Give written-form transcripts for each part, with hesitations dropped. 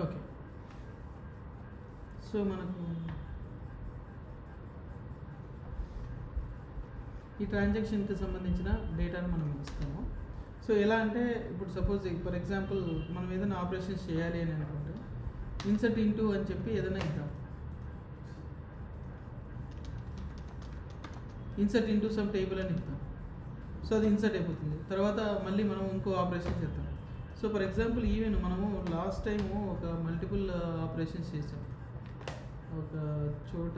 Okay. So మనకు ఈ ట్రాన్సాక్షన్కి సంబంధించిన డేటాను మనం ఇస్తాము. సో ఎలా అంటే ఇప్పుడు సపోజ్ ఫర్ ఎగ్జాంపుల్ మనం ఏదైనా ఆపరేషన్స్ చేయాలి అని అనుకుంటే ఇన్సర్ట్ ఇంటూ అని చెప్పి ఏదైనా ఇద్దాం. ఇన్సర్ట్ ఇంటూ సమ్ టేబుల్ అని ఇద్దాం. సో అది ఇన్సర్ట్ అయిపోతుంది. తర్వాత మళ్ళీ మనం ఇంకో ఆపరేషన్ చేద్దాం. సో ఫర్ ఎగ్జాంపుల్ ఈవెన్ మనము లాస్ట్ టైము ఒక మల్టిపుల్ ఆపరేషన్స్ చేసాం. ఒక చోట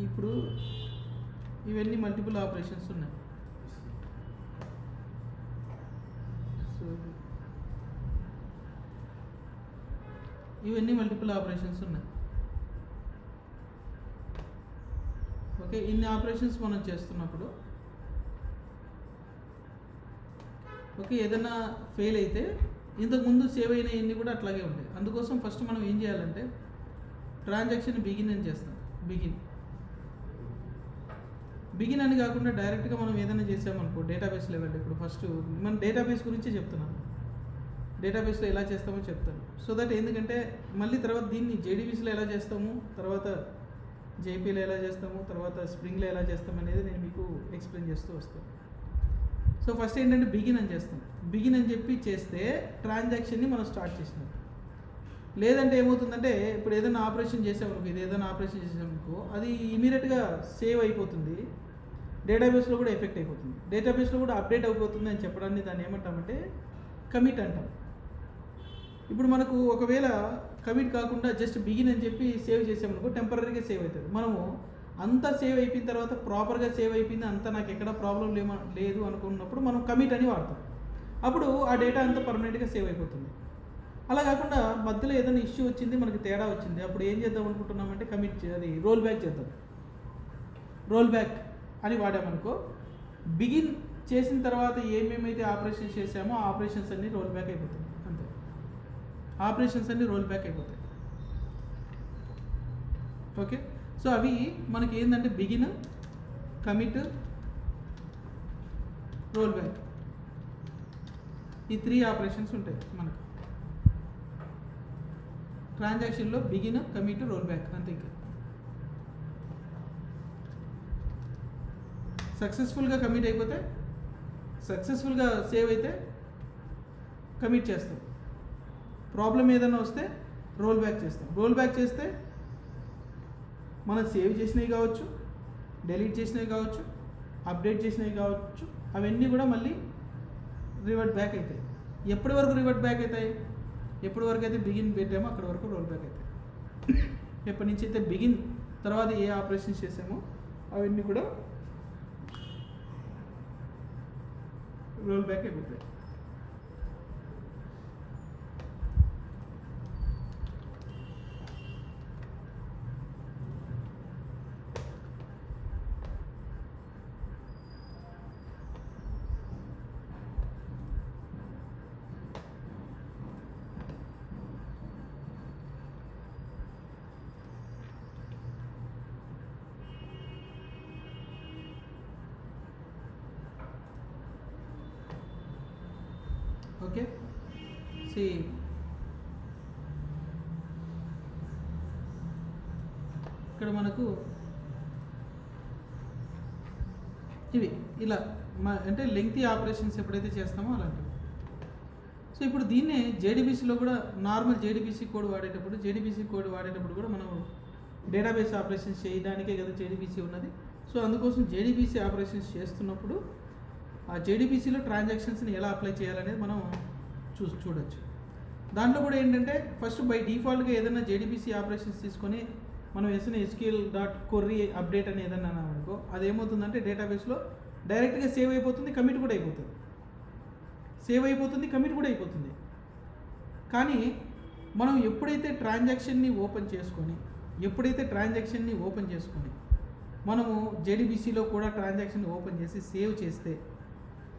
ఇప్పుడు ఇవన్నీ మల్టిపుల్ ఆపరేషన్స్ ఉన్నాయి. సో ఇవన్నీ మల్టిపుల్ ఆపరేషన్స్ ఉన్నాయి. ఓకే, ఇన్ని ఆపరేషన్స్ మనం చేస్తున్నప్పుడు ఓకే ఏదైనా ఫెయిల్ అయితే ఇంతకుముందు సేవ్ అయిన ఇన్ని కూడా అట్లాగే ఉంటాయి. అందుకోసం ఫస్ట్ మనం ఏం చేయాలంటే ట్రాన్సాక్షన్ బిగిన్ అని చేస్తాం. బిగిన్ అని కాకుండా డైరెక్ట్గా మనం ఏదైనా చేసామనుకో డేటాబేస్ లెవెల్. ఇప్పుడు ఫస్ట్ మనం డేటాబేస్ గురించే చెప్తున్నాను. డేటాబేస్లో ఎలా చేస్తామో చెప్తాను. సో దట్ ఎందుకంటే మళ్ళీ తర్వాత దీన్ని జేడీబీసీలో ఎలా చేస్తాము, తర్వాత జేపీలో ఎలా చేస్తాము, తర్వాత స్ప్రింగ్లో ఎలా చేస్తాము అనేది నేను మీకు ఎక్స్ప్లెయిన్ చేస్తూ వస్తాను. సో ఫస్ట్ ఏంటంటే బిగిన్ అని చేస్తాం. బిగిన్ అని చెప్పి చేస్తే ట్రాన్సాక్షన్ని మనం స్టార్ట్ చేసినాం. లేదంటే ఏమవుతుందంటే ఇప్పుడు ఏదైనా ఆపరేషన్ చేసామనుకో, ఇది ఏదైనా ఆపరేషన్ చేసామనుకో అది ఇమీడియట్గా సేవ్ అయిపోతుంది, డేటాబేస్లో కూడా ఎఫెక్ట్ అయిపోతుంది, డేటాబేస్లో కూడా అప్డేట్ అయిపోతుంది అని చెప్పడాన్ని దాన్ని ఏమంటామంటే కమిట్ అంటాం. ఇప్పుడు మనకు ఒకవేళ కమిట్ కాకుండా జస్ట్ బిగిన్ అని చెప్పి సేవ్ చేసామనుకో టెంపరీగా సేవ్ అవుతుంది. మనము అంతా సేవ్ అయిపోయిన తర్వాత ప్రాపర్గా సేవ్ అయిపోయింది, అంతా నాకు ఎక్కడ ప్రాబ్లం లేదు అనుకున్నప్పుడు మనం కమిట్ అని వాడతాం. అప్పుడు ఆ డేటా అంతా పర్మనెంట్గా సేవ్ అయిపోతుంది. అలా కాకుండా మధ్యలో ఏదైనా ఇష్యూ వచ్చింది, మనకి తేడా వచ్చింది, అప్పుడు ఏం చేద్దాం అనుకుంటున్నామంటే అది రోల్ బ్యాక్ చేద్దాం. రోల్ బ్యాక్ అని వాడామనుకో బిగిన్ చేసిన తర్వాత ఏమేమైతే ఆపరేషన్స్ చేసామో ఆ ఆపరేషన్స్ అన్నీ రోల్ బ్యాక్ అయిపోతాయి. అంతే, ఆపరేషన్స్ అన్నీ రోల్ బ్యాక్ అయిపోతాయి. ఓకే, సో అవి మనకి ఏంటంటే బిగిన్, కమిట్, రోల్ బ్యాక్, ఈ 3 ఆపరేషన్స్ ఉంటాయి మనకు ట్రాన్సాక్షన్లో. బిగిన్, కమిట్, రోల్ బ్యాక్ అంతే. ఇంకా సక్సెస్ఫుల్గా కమిట్ అయిపోతే, సక్సెస్ఫుల్గా సేవ్ అయితే కమిట్ చేస్తాం. ప్రాబ్లం ఏదైనా వస్తే రోల్ బ్యాక్ చేస్తాం. రోల్ బ్యాక్ చేస్తే మనం సేవ్ చేసినవి కావచ్చు, డిలీట్ చేసినవి కావచ్చు, అప్డేట్ చేసినవి కావచ్చు, అవన్నీ కూడా మళ్ళీ రివర్ట్ బ్యాక్ అవుతాయి. ఎప్పటి వరకు రివర్ట్ బ్యాక్ అవుతాయి? ఎప్పటి వరకు అయితే బిగిన్ పెట్టామో అక్కడి వరకు రోల్ బ్యాక్ అవుతాయి. ఎప్పటి నుంచి అయితే బిగిన్ తర్వాత ఏ ఆపరేషన్స్ చేసామో అవన్నీ కూడా రోల్ బ్యాక్ అయిపోతాయి. ఓకే, సి ఇక్కడ మనకు ఇవి ఇలా అంటే లెంగ్తీ ఆపరేషన్స్ ఎప్పుడైతే చేస్తామో అలాంటివి. సో ఇప్పుడు దీన్నే జేడీబీసీలో కూడా నార్మల్ జేడీబీసీ కోడ్ వాడేటప్పుడు కూడా మనం డేటాబేస్ ఆపరేషన్స్ చేయడానికే కదా జేడీబీసీ ఉన్నది. సో అందుకోసం జేడీబీసీ ఆపరేషన్స్ చేస్తున్నప్పుడు ఆ జేడీబీసీలో ట్రాన్సాక్షన్స్ని ఎలా అప్లై చేయాలనేది మనం చూడొచ్చు. దాంట్లో కూడా ఏంటంటే ఫస్ట్ బై డిఫాల్ట్గా ఏదైనా జేడీబీసీ ఆపరేషన్స్ తీసుకొని మనం వేసిన SQL.query అప్డేట్ అని ఏదన్నా అనుకో అదేమవుతుందంటే డేటాబేస్లో డైరెక్ట్గా సేవ్ అయిపోతుంది, కమిట్ కూడా అయిపోతుంది. కమిట్ కూడా అయిపోతుంది. కానీ మనం ఎప్పుడైతే ట్రాన్సాక్షన్ని ఓపెన్ చేసుకొని ఎప్పుడైతే ట్రాన్సాక్షన్ని ఓపెన్ చేసుకుని మనము జేడీబీసీలో కూడా ట్రాన్సాక్షన్ని ఓపెన్ చేసి సేవ్ చేస్తే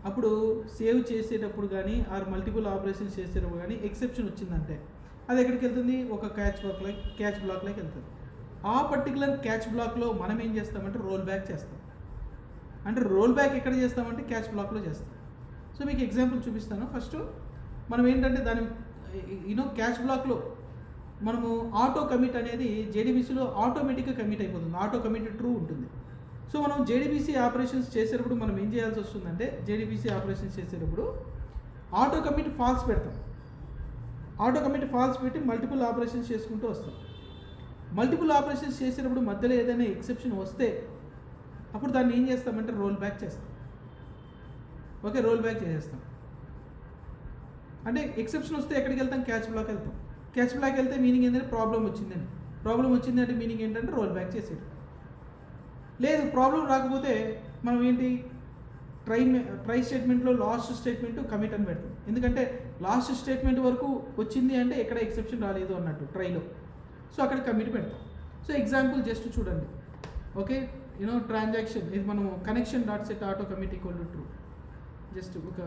అప్పుడు సేవ్ చేసేటప్పుడు కానీ ఆర్ మల్టిపుల్ ఆపరేషన్స్ చేసేటప్పుడు కానీ ఎక్సెప్షన్ వచ్చిందంటే అది ఎక్కడికి వెళ్తుంది, ఒక క్యాచ్ బ్లాక్లోకి వెళ్తుంది. ఆ పర్టికులర్ క్యాచ్ బ్లాక్లో మనం ఏం చేస్తామంటే రోల్ బ్యాక్ చేస్తాం. అంటే రోల్ బ్యాక్ ఎక్కడ చేస్తామంటే క్యాచ్ బ్లాక్లో చేస్తాం. సో మీకు ఎగ్జాంపుల్ చూపిస్తాను. ఫస్ట్ మనం ఏంటంటే దాని క్యాచ్ బ్లాక్లో మనము ఆటో కమిట్ అనేది జేడీబీసీలో ఆటోమేటిక్గా కమిట్ అయిపోతుంది, ఆటో కమిట్ ట్రూ ఉంటుంది. సో మనం జేడీబీసీ ఆపరేషన్స్ చేసేటప్పుడు మనం ఏం చేయాల్సి వస్తుందంటే జేడీబీసీ ఆపరేషన్స్ చేసేటప్పుడు ఆటో కమిట్ ఫాల్స్ పెడతాం. ఆటో కమిట్ ఫాల్స్ పెట్టి మల్టిపుల్ ఆపరేషన్స్ చేసుకుంటూ వస్తాం. మల్టిపుల్ ఆపరేషన్స్ చేసేటప్పుడు మధ్యలో ఏదైనా ఎక్సెప్షన్ వస్తే అప్పుడు దాన్ని ఏం చేస్తామంటే రోల్ బ్యాక్ చేస్తాం. ఓకే, రోల్ బ్యాక్ చేసేస్తాం. అంటే ఎక్సెప్షన్ వస్తే ఎక్కడికి వెళ్తాం, క్యాచ్ బ్లాక్ వెళ్తాం. క్యాచ్ బ్లాక్ వెళ్తే మీనింగ్ ఏంటంటే ప్రాబ్లం వచ్చిందంటే మీనింగ్ ఏంటంటే రోల్ బ్యాక్ చేసేది. లేదు ప్రాబ్లం రాకపోతే మనం ఏంటి ట్రై స్టేట్మెంట్లో లాస్ట్ స్టేట్మెంట్ కమిట్ అని పెడతాం. ఎందుకంటే లాస్ట్ స్టేట్మెంట్ వరకు వచ్చింది అంటే ఎక్కడ ఎక్సెప్షన్ రాలేదు అన్నట్టు ట్రైలో. సో అక్కడ కమిట్ పెడతాం. సో ఎగ్జాంపుల్ జస్ట్ చూడండి. ఓకే, ట్రాన్సాక్షన్ ఇది మనము connection dot set auto commit equal to true. Just ఒక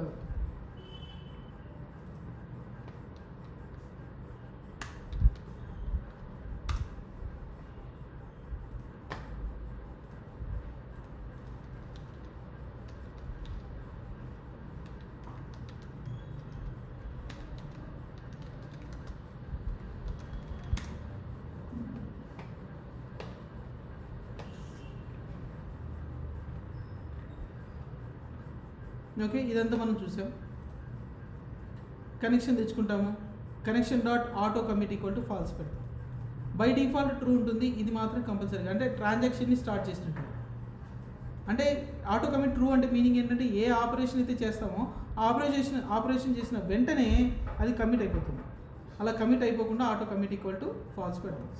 ఓకే, ఇదంతా మనం చూసాం. కనెక్షన్ తెచ్చుకుంటాము. Connection dot auto commit equal to false పెడతాం. బై డిఫాల్ట్ ట్రూ ఉంటుంది, ఇది మాత్రం కంపల్సరీగా అంటే ట్రాన్సాక్షన్ని స్టార్ట్ చేసినట్టు. అంటే ఆటో కమిట్ ట్రూ అంటే మీనింగ్ ఏంటంటే ఏ ఆపరేషన్ అయితే చేస్తామో ఆపరేషన్ చేసిన వెంటనే అది కమిట్ అయిపోతుంది. అలా కమిట్ అయిపోకుండా auto commit equal to false పెడతాం.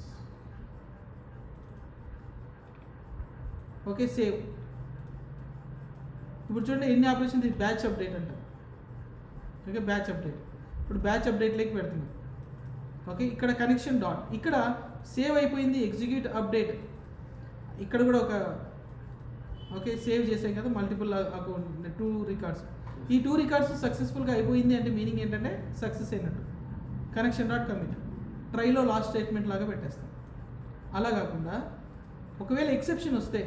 Okay, save. ఇప్పుడు చూడండి ఎన్ని ఆపరేషన్, ఇది బ్యాచ్ అప్డేట్ అంటారు. Okay, batch update. ఇప్పుడు బ్యాచ్ అప్డేట్లోకి పెడుతున్నాం. ఓకే, ఇక్కడ కనెక్షన్ డాట్, ఇక్కడ సేవ్ అయిపోయింది, ఎగ్జిక్యూట్ అప్డేట్. ఇక్కడ కూడా ఒక ఓకే సేవ్ చేసాం కదా మల్టిపుల్ అకౌంట్ 2 రికార్డ్స్. ఈ 2 రికార్డ్స్ సక్సెస్ఫుల్గా అయిపోయింది అంటే మీనింగ్ ఏంటంటే సక్సెస్ అయినట్టు. కనెక్షన్ డాట్ కమిట్ ట్రైలో లాస్ట్ స్టేట్మెంట్ లాగా పెట్టేస్తాం. అలా కాకుండా ఒకవేళ ఎక్సెప్షన్ వస్తే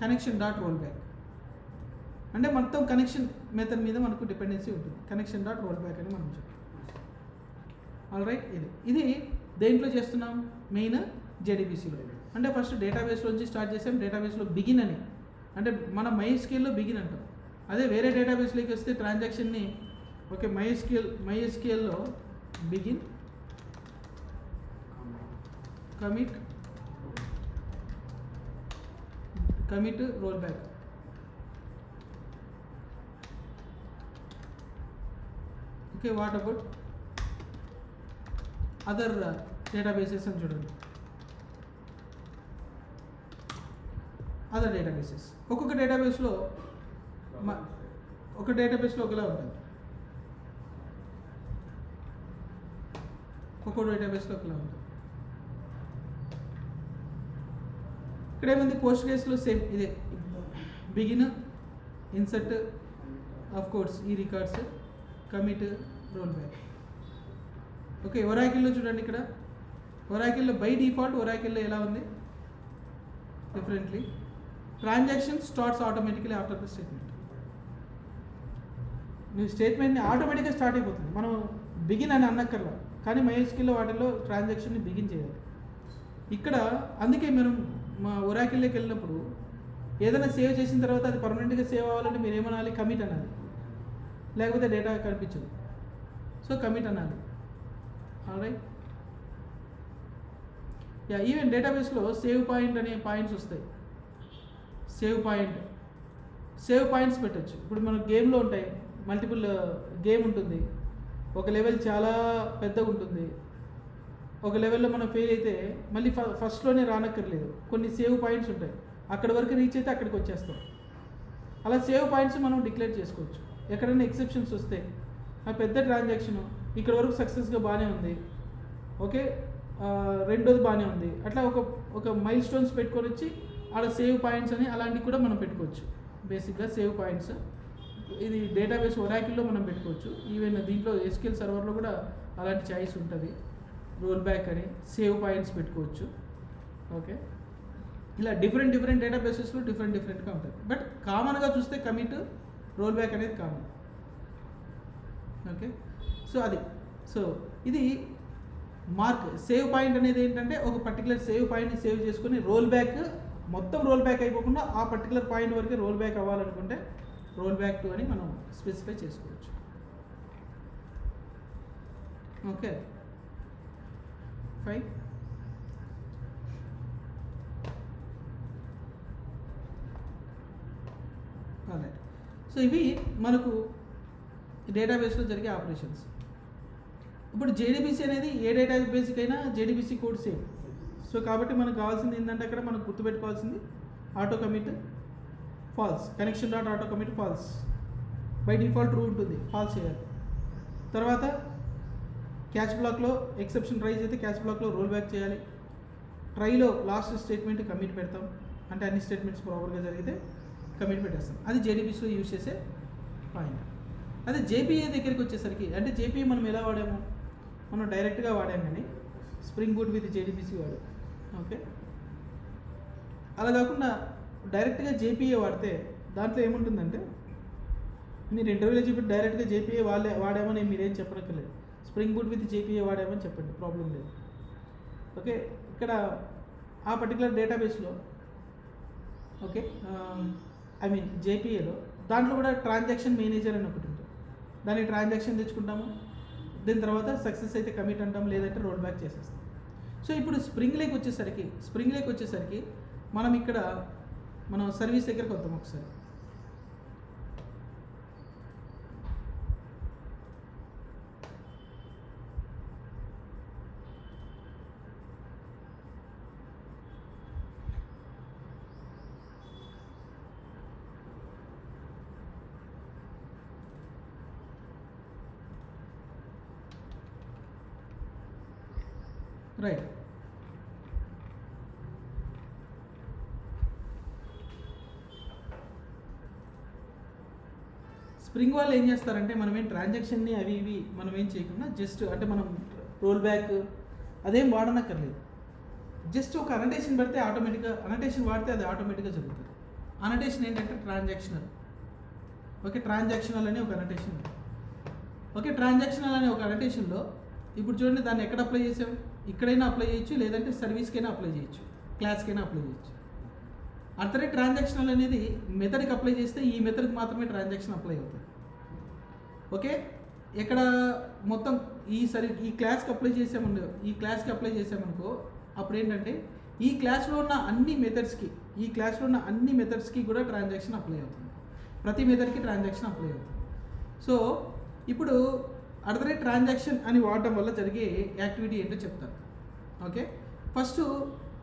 కనెక్షన్ డాట్ రోల్ బ్యాక్. అంటే మొత్తం కనెక్షన్ మెథడ్ మీద మనకు డిపెండెన్సీ ఉంటుంది. కనెక్షన్ డాట్ రోల్ బ్యాక్ అని మనం చెప్తాం. ఆల్ రైట్, ఇది దేంట్లో చేస్తున్నాం, మెయిన్ జేడీబీసీలో. అంటే ఫస్ట్ డేటాబేస్లోంచి స్టార్ట్ చేసాం. డేటాబేస్లో బిగిన్ అని, అంటే మన MySQLలో బిగిన్ అంటాం. అదే వేరే డేటాబేస్లోకి వస్తే ట్రాన్సాక్షన్ని ఓకే MySQLలో begin, commit roll back. Okay, what about other databases అని చూడండి. అదర్ డేటాబేసెస్ ఒక్కొక్క డేటాబేస్లో ఒక డేటాబేస్లో ఒకలా ఉంటుంది, ఒక్కొక్క డేటాబేస్లో ఒకలా ఉంటుంది. ఇక్కడ ఏముంది, పోస్ట్ గ్రేస్లో సేమ్ ఇదే బిగిన్, ఇన్సర్ట్, ఆఫ్ కోర్స్ ఈ records, commit, roll back. Okay, ఒరాకిల్లో చూడండి. ఇక్కడ ఒరాకిల్లో బై డిఫాల్ట్ ఒరాకిల్లో ఎలా ఉంది, differently transaction starts automatically after the statement. మీ స్టేట్మెంట్ని ఆటోమేటిక్గా స్టార్ట్ అయిపోతుంది, మనం బిగిన్ అని అన్నక్కర్లా. కానీ MySQLలో వాటిల్లో ట్రాన్సాక్షన్ని బిగిన్ చేయాలి. ఇక్కడ అందుకే మనం మా ఒరాకిల్లోకి వెళ్ళినప్పుడు ఏదైనా సేవ్ చేసిన తర్వాత అది పర్మనెంట్గా సేవ్ అవ్వాలంటే మీరు ఏమనాలి, కమిట్ అనాలి, లేకపోతే డేటా కనిపించదు. సో కమిట్ అనాలి. ఆల్రైట్, యా, ఈవెన్ డేటాబేస్లో సేవ్ పాయింట్ అనే పాయింట్స్ వస్తాయి. సేవ్ పాయింట్స్ పెట్టచ్చు. ఇప్పుడు మన గేమ్లో ఉంటాయి, మల్టిపుల్ గేమ్ ఉంటుంది. ఒక లెవెల్ చాలా పెద్దగా ఉంటుంది, ఒక లెవెల్లో మనం ఫెయిల్ అయితే మళ్ళీ ఫస్ట్లోనే రానక్కర్లేదు. కొన్ని సేవ్ పాయింట్స్ ఉంటాయి, అక్కడి వరకు రీచ్ అయితే అక్కడికి వచ్చేస్తాం. అలా సేవ్ పాయింట్స్ మనం డిక్లేర్ చేసుకోవచ్చు. ఎక్కడైనా ఎక్సెప్షన్స్ వస్తే ఆ పెద్ద ట్రాన్సాక్షన్ ఇక్కడ వరకు సక్సెస్గా బాగానే ఉంది, ఓకే రెండోది బాగానే ఉంది. అట్లా ఒక ఒక మైల్ స్టోన్స్ పెట్టుకొని వచ్చి ఆడ సేవ్ పాయింట్స్ అని అలాంటివి కూడా మనం పెట్టుకోవచ్చు. బేసిక్గా సేవ్ పాయింట్స్ ఇది డేటాబేస్ ఒరాకిల్లో మనం పెట్టుకోవచ్చు. ఈవెన్ దీంట్లో ఎస్క్యూఎల్ సర్వర్లో కూడా అలాంటి చాయిస్ ఉంటుంది. రోల్ బ్యాక్ అని సేవ్ పాయింట్స్ పెట్టుకోవచ్చు. ఓకే, ఇలా డిఫరెంట్ డేటాబేసెస్లో డిఫరెంట్గా ఉంటుంది. బట్ కామన్గా చూస్తే కమిట్ రోల్ బ్యాక్ అనేది కామన్. ఓకే, సో అది ఇది మార్క్ సేవ్ పాయింట్ అనేది ఏంటంటే ఒక పర్టికులర్ సేవ్ పాయింట్ని సేవ్ చేసుకొని రోల్ బ్యాక్ మొత్తం రోల్ బ్యాక్ అయిపోకుండా ఆ పర్టికులర్ పాయింట్ వరకే రోల్ బ్యాక్ అవ్వాలనుకుంటే రోల్ బ్యాక్ టు అని మనం స్పెసిఫై చేసుకోవచ్చు. Okay, 5 right. సో ఇవి మనకు డేటాబేస్లో జరిగే ఆపరేషన్స్. ఇప్పుడు జేడీబీసీ అనేది ఏ డేటాబేస్కైనా జేడీబీసీ కోడ్ సేమ్. సో కాబట్టి మనకు కావాల్సింది ఏంటంటే అక్కడ మనం గుర్తుపెట్టుకోవాల్సింది auto commit false, connection dot auto commit false, by default true ఉంటుంది, ఫాల్స్ చేయాలి. తర్వాత క్యాచ్ బ్లాక్లో ఎక్సెప్షన్ రైజ్ అయితే క్యాచ్ బ్లాక్లో రోల్ బ్యాక్ చేయాలి. ట్రైలో లాస్ట్ స్టేట్మెంట్ కమిట్ పెడతాం, అంటే అన్ని స్టేట్మెంట్స్ ప్రాపర్గా జరిగితే కమిట్ పెట్టేస్తాం. అది జేడీబీసీలో యూజ్ చేసే పాయింట్. అదే జేపీఏ దగ్గరికి వచ్చేసరికి, అంటే జేపీఏ మనం ఎలా వాడాము, మనం డైరెక్ట్గా వాడాము కానీ స్ప్రింగ్ బూట్ విత్ జేడీబీసీ వాడు. ఓకే, అలా కాకుండా డైరెక్ట్గా జేపీఏ వాడితే దాంట్లో ఏముంటుందంటే మీరు ఇంటర్వ్యూలో చెప్పి డైరెక్ట్గా జేపీఏ వాడామని మీరేం చెప్పనక్కర్లేదు. స్ప్రింగ్ బూట్ విత్ జేపీఏ వాడామని చెప్పండి, ప్రాబ్లం లేదు. ఓకే, ఇక్కడ ఆ పర్టికులర్ డేటాబేస్లో ఓకే ఐ మీన్ జేపీఏలో దాంట్లో కూడా ట్రాన్సాక్షన్ మేనేజర్ అని ఒకటి ఉంటుంది. దాన్ని ట్రాన్సాక్షన్ తెచ్చుకుంటాము, దీని తర్వాత సక్సెస్ అయితే కమిట్ అంటాం, లేదంటే రోల్ బ్యాక్ చేసేస్తాం. సో ఇప్పుడు స్ప్రింగ్ లేక్ వచ్చేసరికి మనం సర్వీస్ దగ్గరికి వద్దాం ఒకసారి. రైట్, స్ప్రింగ్ వాళ్ళు ఏం చేస్తారంటే మనం ఏం ట్రాన్సాక్షన్ని అవి ఇవి మనం ఏం చేయకుండా జస్ట్ అంటే మనం రోల్ బ్యాక్ అదేం వాడనక్కర్లేదు. జస్ట్ ఒక అనటేషన్ పెడితే ఆటోమేటిక్గా అనటేషన్ వాడితే అది ఆటోమేటిక్గా జరుగుతుంది. అనటేషన్ ఏంటంటే ట్రాన్సాక్షనల్. ఓకే, ట్రాన్సాక్షనల్ అనే ఒక అనటేషన్. ఓకే, ట్రాన్సాక్షనల్ అనే ఒక అనటేషన్లో ఇప్పుడు చూడండి దాన్ని ఎక్కడ అప్లై చేసాం, ఇక్కడైనా అప్లై చేయొచ్చు, లేదంటే సర్వీస్కైనా అప్లై చేయొచ్చు, క్లాస్కైనా అప్లై చేయొచ్చు. అట్లనే ట్రాన్సాక్షనల్ అనేది మెథడ్కి అప్లై చేస్తే ఈ మెథడ్కి మాత్రమే ట్రాన్సాక్షన్ అప్లై అవుతుంది. ఓకే, ఇక్కడ మొత్తం ఈ క్లాస్కి అప్లై చేసామనుకో అప్పుడు ఏంటంటే ఈ క్లాస్లో ఉన్న అన్ని మెథడ్స్కి కూడా ట్రాన్సాక్షన్ అప్లై అవుతుంది. ప్రతి మెథడ్కి ట్రాన్సాక్షన్ అప్లై అవుతుంది. సో ఇప్పుడు ట్రాన్సాక్షన్ అని వాడటం వల్ల జరిగే యాక్టివిటీ ఏంటో చెప్తాను. ఓకే, ఫస్ట్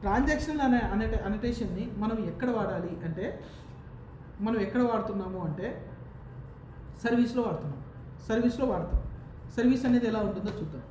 ట్రాన్సాక్షన్ అనే అనటేషన్ని మనం ఎక్కడ వాడాలి అంటే మనం ఎక్కడ వాడుతున్నాము అంటే సర్వీస్లో వాడతాం. సర్వీస్ అనేది ఎలా ఉంటుందో చూద్దాం.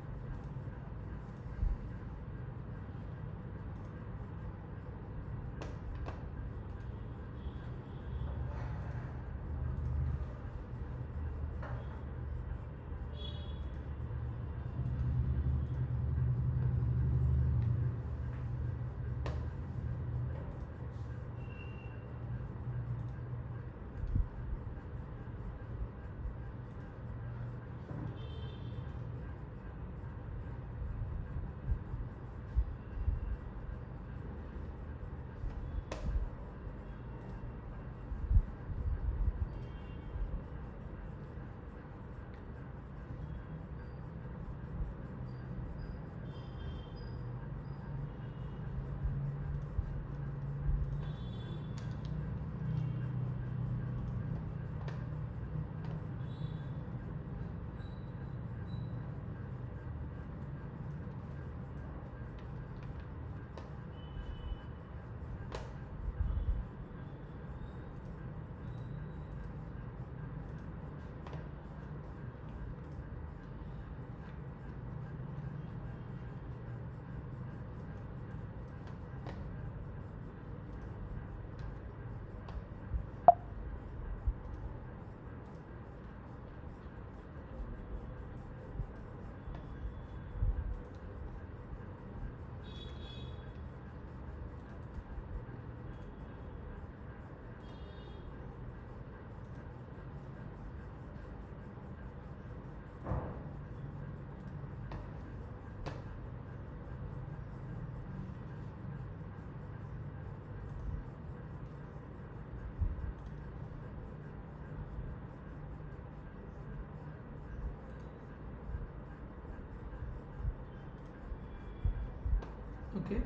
ఓకే.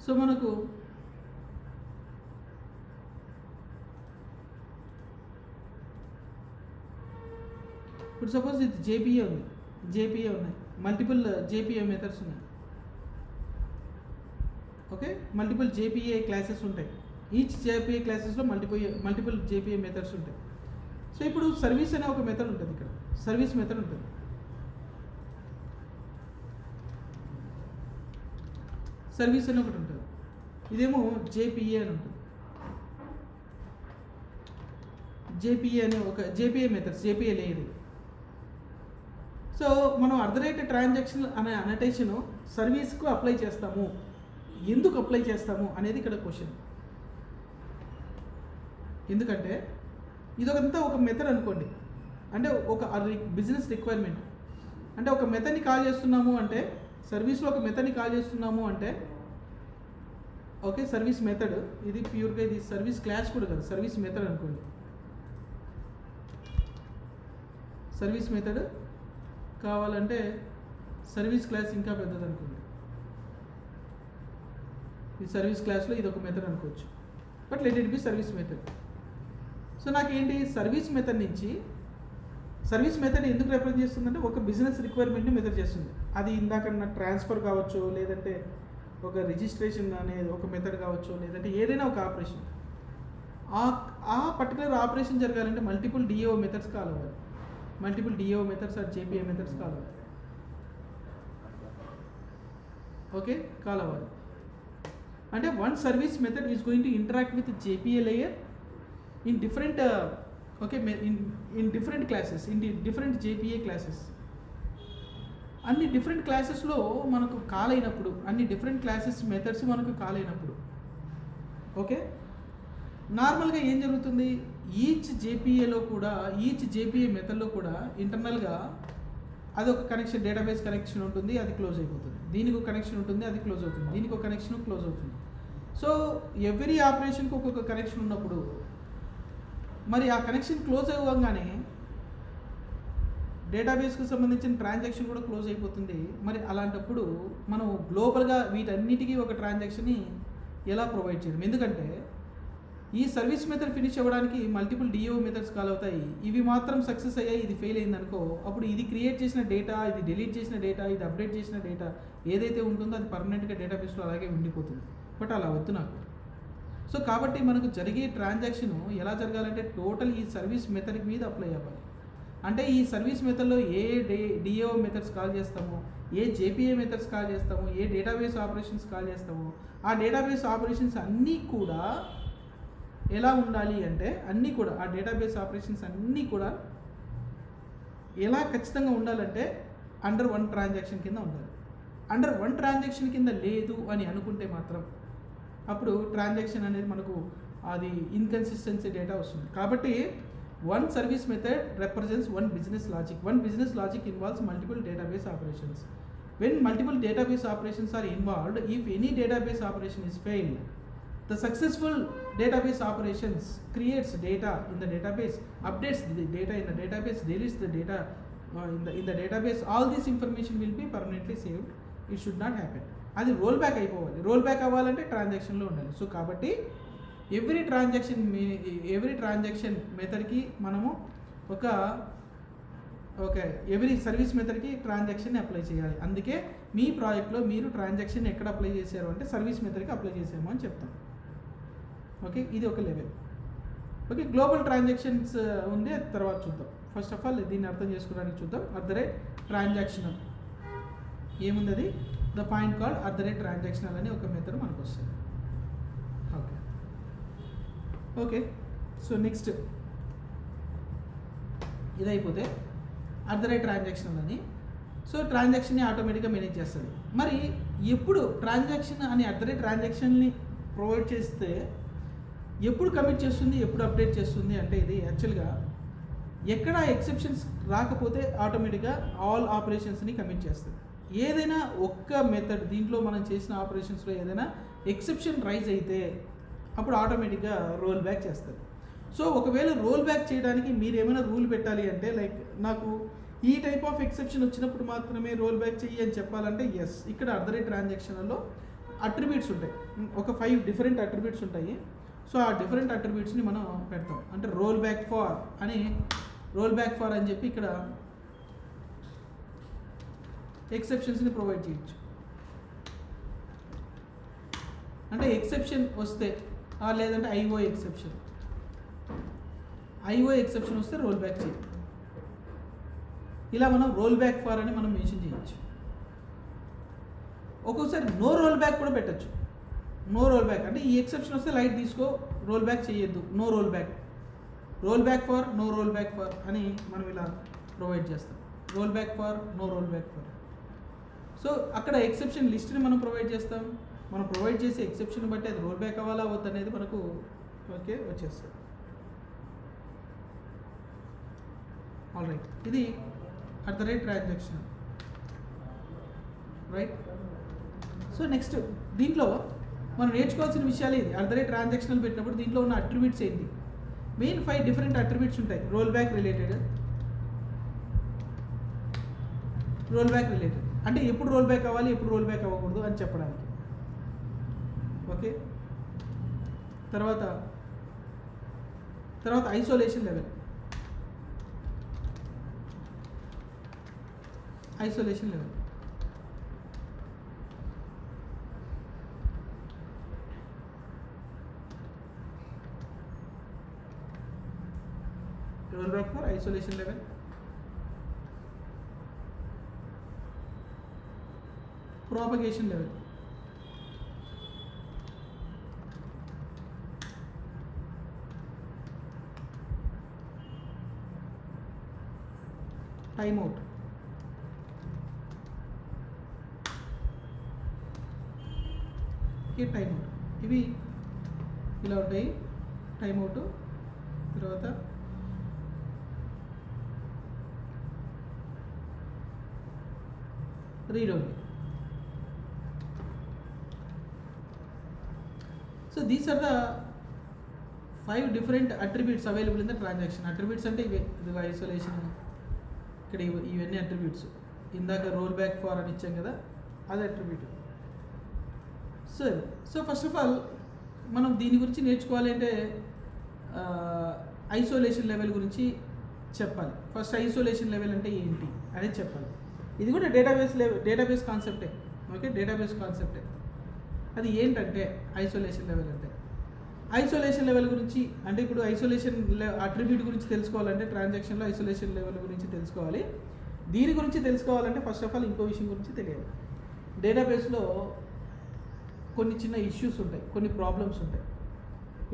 సో మనకు ఇప్పుడు సపోజ్ ఇది జేపీఏ ఉంది, జేపీఏ ఉన్నాయి, మల్టిపుల్ జేపీఏ మెథడ్స్ ఉన్నాయి. ఓకే, మల్టిపుల్ జేపీఏ క్లాసెస్ ఉంటాయి. ఈచ్ జేపీఏ క్లాసెస్లో మల్టిపుల్ జేపీఏ మెథడ్స్ ఉంటాయి. సో ఇప్పుడు సర్వీస్ అనే ఒక మెథడ్ ఉంటుంది, ఇక్కడ సర్వీస్ మెథడ్ ఉంటుంది. సర్వీస్ అని ఒకటి ఉంటుంది, ఇదేమో జేపీఏ అని ఉంటుంది. జేపీఏ అనే ఒక JPA methods, JPA layer. So మనం ట్రాన్సాక్షన్ అనే అనటేషను సర్వీస్కు అప్లై చేస్తాము. ఎందుకు అప్లై చేస్తాము అనేది ఇక్కడ క్వశ్చన్. ఎందుకంటే ఇదొకంతా ఒక మెథడ్ అనుకోండి, అంటే ఒక బిజినెస్ రిక్వైర్మెంట్. అంటే ఒక మెథడ్ని కాల్ చేస్తున్నాము అంటే, సర్వీస్లో ఒక మెథడ్ని కాల్ చేస్తున్నాము అంటే, ఓకే, సర్వీస్ మెథడ్ ఇది ప్యూర్గా, ఇది సర్వీస్ క్లాస్ కూడా కాదు, సర్వీస్ మెథడ్ అనుకోండి. సర్వీస్ మెథడ్ కావాలంటే సర్వీస్ క్లాస్ ఇంకా పెద్దది అనుకోండి. ఈ సర్వీస్ క్లాస్లో ఇది ఒక మెథడ్ అనుకోవచ్చు, but let it be service method. So నాకేంటి, సర్వీస్ మెథడ్ నుంచి, సర్వీస్ మెథడ్ ఎందుకు రిప్రజెంట్ చేస్తుందంటే ఒక బిజినెస్ రిక్వైర్మెంట్ని మెథడ్ చేస్తుంది. అది ఇందాక ట్రాన్స్ఫర్ కావచ్చు, లేదంటే ఒక రిజిస్ట్రేషన్ అనేది ఒక మెథడ్ కావచ్చు, లేదంటే ఏదైనా ఒక ఆపరేషన్. ఆ పర్టికులర్ ఆపరేషన్ జరగాలంటే మల్టిపుల్ డిఏఓ మెథడ్స్ కాల్ అవ్వాలి. Multiple DAO methods or JPA methods call అవ్వాలి. ఓకే, కాల్ అవ్వాలి. అంటే one service method is going to interact with JPA layer in different in different classes, in different JPA classes. అన్ని different క్లాసెస్లో మనకు call అయినప్పుడు, అన్ని different classes methods మనకు call అయినప్పుడు, ఓకే, నార్మల్గా ఏం జరుగుతుంది, ఈచ్ జేపీఏలో కూడా, ఈచ్ జేపీఏ మెథడ్లో కూడా ఇంటర్నల్గా అదొక కనెక్షన్, డేటాబేస్ కనెక్షన్ ఉంటుంది, అది క్లోజ్ అయిపోతుంది. దీనికి ఒక కనెక్షన్ ఉంటుంది, అది క్లోజ్ అవుతుంది. దీనికి ఒక కనెక్షన్ క్లోజ్ అవుతుంది. సో ఎవ్రీ ఆపరేషన్కి ఒక్కొక్క కనెక్షన్ ఉన్నప్పుడు మరి ఆ కనెక్షన్ క్లోజ్ అవ్వగానే డేటాబేస్కి సంబంధించిన ట్రాన్సాక్షన్ కూడా క్లోజ్ అయిపోతుంది. మరి అలాంటప్పుడు మనం గ్లోబల్గా వీటన్నిటికీ ఒక ట్రాన్సాక్షన్ని ఎలా ప్రొవైడ్ చేయడం? ఎందుకంటే ఈ సర్వీస్ మెథడ్ ఫినిష్ అవ్వడానికి మల్టిపుల్ డిఓ మెథడ్స్ కాల్ అవుతాయి. ఇవి మాత్రం సక్సెస్ అయ్యాయి, ఇది ఫెయిల్ అయింది అనుకో, అప్పుడు ఇది క్రియేట్ చేసిన డేటా, ఇది డిలీట్ చేసిన డేటా, ఇది అప్డేట్ చేసిన డేటా ఏదైతే ఉంటుందో అది పర్మనెంట్గా డేటాబేస్లో అలాగే ఉండిపోతుంది. బట్ అలా వద్దు నాకు. సో కాబట్టి మనకు జరిగే ట్రాన్సాక్షన్ ఎలా జరగాలంటే టోటల్ ఈ సర్వీస్ మెథడ్ మీద అప్లై అవ్వాలి. అంటే ఈ సర్వీస్ మెథడ్లో ఏ డిఓ మెథడ్స్ కాల్ చేస్తామో, ఏ జేపీఏ మెథడ్స్ కాల్ చేస్తామో, ఏ డేటాబేస్ ఆపరేషన్స్ కాల్ చేస్తామో, ఆ డేటాబేస్ ఆపరేషన్స్ అన్నీ కూడా ఎలా ఉండాలి అంటే, అన్నీ కూడా ఆ డేటాబేస్ ఆపరేషన్స్ అన్నీ కూడా ఎలా ఖచ్చితంగా ఉండాలంటే అండర్ వన్ ట్రాన్సాక్షన్ కింద ఉండాలి. అండర్ వన్ ట్రాన్సాక్షన్ కింద లేదు అని అనుకుంటే మాత్రం అప్పుడు ట్రాన్సాక్షన్ అనేది మనకు అది ఇన్కన్సిస్టెన్సీ డేటా వస్తుంది. కాబట్టి one service method represents one business logic. One business logic involves multiple database operations. When multiple database operations are involved, if any database operation is failed, the successful database operations creates data in the database, updates the data in the database, deletes the data in the database. All this information will be permanently saved. It should not happen. అది roll back అయిపోవాలి. Roll back అవ్వాలంటే ట్రాన్సాక్షన్లో ఉండాలి. So కాబట్టి every transaction మెథడ్కి మనము every service మెథడ్కి ట్రాన్సాక్షన్ని apply చేయాలి. అందుకే మీ ప్రాజెక్ట్లో మీరు ట్రాన్సాక్షన్ ఎక్కడ అప్లై చేశారు అంటే సర్వీస్ మెథడ్కి అప్లై చేసాము అని చెప్తాం. ఓకే, ఇది ఒక లెవెల్. ఓకే, గ్లోబల్ ట్రాన్సాక్షన్స్ ఉంది, అది తర్వాత చూద్దాం. ఫస్ట్ ఆఫ్ ఆల్ దీన్ని అర్థం చేసుకోవడానికి చూద్దాం. ట్రాన్సాక్షనల్ ఏముంది, అది ద పాయింట్ కాల్డ్ ట్రాన్సాక్షనల్ అని ఒక మెథడ్ మనకు వస్తుంది. ఓకే ఓకే సో నెక్స్ట్ ఇది అయిపోతే ట్రాన్సాక్షనల్ అని, సో ట్రాన్సాక్షన్ని ఆటోమేటిక్గా మేనేజ్ చేస్తుంది. మరి ఎప్పుడు ట్రాన్సాక్షన్ అని ట్రాన్సాక్షన్ని ప్రొవైడ్ చేస్తే ఎప్పుడు కమిట్ చేస్తుంది, ఎప్పుడు అప్డేట్ చేస్తుంది అంటే ఇది యాక్చువల్గా ఎక్కడ ఎక్సెప్షన్స్ రాకపోతే ఆటోమేటిక్గా ఆల్ ఆపరేషన్స్ని కమిట్ చేస్తుంది. ఏదైనా ఒక్క మెథడ్ దీంట్లో మనం చేసిన ఆపరేషన్స్లో ఏదైనా ఎక్సెప్షన్ రైజ్ అయితే అప్పుడు ఆటోమేటిక్గా రోల్ బ్యాక్ చేస్తారు. సో ఒకవేళ రోల్ బ్యాక్ చేయడానికి మీరు ఏమైనా రూల్ పెట్టాలి అంటే, లైక్ నాకు ఈ టైప్ ఆఫ్ ఎక్సెప్షన్ వచ్చినప్పుడు మాత్రమే రోల్ బ్యాక్ చెయ్యి అని చెప్పాలంటే ఎస్. ఇక్కడ అర్ధరేట్ ట్రాన్సాక్షన్లో అట్రిబ్యూట్స్ ఉంటాయి, ఒక 5 డిఫరెంట్ అట్రిబ్యూట్స్ ఉంటాయి. సో ఆ డిఫరెంట్ అట్రిబ్యూట్స్ని మనం పెడతాం. అంటే రోల్ బ్యాక్ ఫార్ అని చెప్పి ఇక్కడ ఎక్సెప్షన్స్ని ప్రొవైడ్ చేయొచ్చు. అంటే ఎక్సెప్షన్ వస్తే లేదంటే ఐఓ ఎక్సెప్షన్ వస్తే రోల్ బ్యాక్ చేయి. ఇలా మనం రోల్ బ్యాక్ ఫార్ అని మనం మెన్షన్ చేయొచ్చు. ఒక్కోసారి నో రోల్ బ్యాక్ కూడా పెట్టచ్చు. నో రోల్ బ్యాక్ అంటే ఈ ఎక్సెప్షన్ వస్తే లైట్ తీసుకో, రోల్ బ్యాక్ చేయొద్దు, no roll back for, no roll back for అని మనం ఇలా ప్రొవైడ్ చేస్తాం. Roll back for, no roll back for. So అక్కడ ఎక్సెప్షన్ లిస్ట్ని మనం ప్రొవైడ్ చేస్తాం. మనం ప్రొవైడ్ చేసే ఎక్సెప్షన్ బట్టి అది రోల్ బ్యాక్ అవ్వాలా వద్దు అనేది మనకు వచ్చేస్తుంది. ఆల్ రైట్, ఇది అర్ధరేట్ ట్రాన్సాక్షన్, రైట్. సో నెక్స్ట్ దీంట్లో మనం నేర్చుకోవాల్సిన విషయాలు ఇది. అర్ధరేట్ ట్రాన్సాక్షనల్ పెట్టినప్పుడు దీంట్లో ఉన్న అట్రిబ్యూట్స్ ఏంటి? మెయిన్ 5 డిఫరెంట్ అట్రిబ్యూట్స్ ఉంటాయి రోల్ బ్యాక్ రిలేటెడ్. అంటే ఎప్పుడు రోల్ బ్యాక్ అవ్వాలి, ఎప్పుడు రోల్ బ్యాక్ అవ్వకూడదు అని చెప్పడానికి. ఓకే, తర్వాత isolation level. Roll back for isolation level. propagation level. Timeout. Okay, timeout. ఇవి ఇలా ఉంటాయి. టైమ్అవుట్ తర్వాత read only. So these are the 5 different attributes available in the transaction. Attributes అంటే ఇవే, ఇది ఐసోలేషన్, ఇక్కడ ఇవన్నీ అట్రిబ్యూట్స్. ఇందాక రోల్ బ్యాక్ ఫార్ అని ఇచ్చాం కదా, అది attribute. So first of all మనం దీని గురించి నేర్చుకోవాలి అంటే ఐసోలేషన్ లెవెల్ గురించి చెప్పాలి. ఫస్ట్ ఐసోలేషన్ లెవెల్ అంటే ఏంటి అనేది చెప్పాలి. ఇది కూడా డేటాబేస్ కాన్సెప్టే. ఓకే, డేటాబేస్ కాన్సెప్టే. అది ఏంటంటే ఐసోలేషన్ లెవెల్ గురించి అంటే ఇప్పుడు ఐసోలేషన్ అట్రిబ్యూట్ గురించి తెలుసుకోవాలంటే ట్రాన్సాక్షన్లో ఐసోలేషన్ లెవెల్ గురించి తెలుసుకోవాలి. దీని గురించి తెలుసుకోవాలంటే ఫస్ట్ ఆఫ్ ఆల్ ఇంకో విషయం గురించి తెలియాలి. డేటాబేస్లో కొన్ని చిన్న ఇష్యూస్ ఉంటాయి, కొన్ని ప్రాబ్లమ్స్ ఉంటాయి.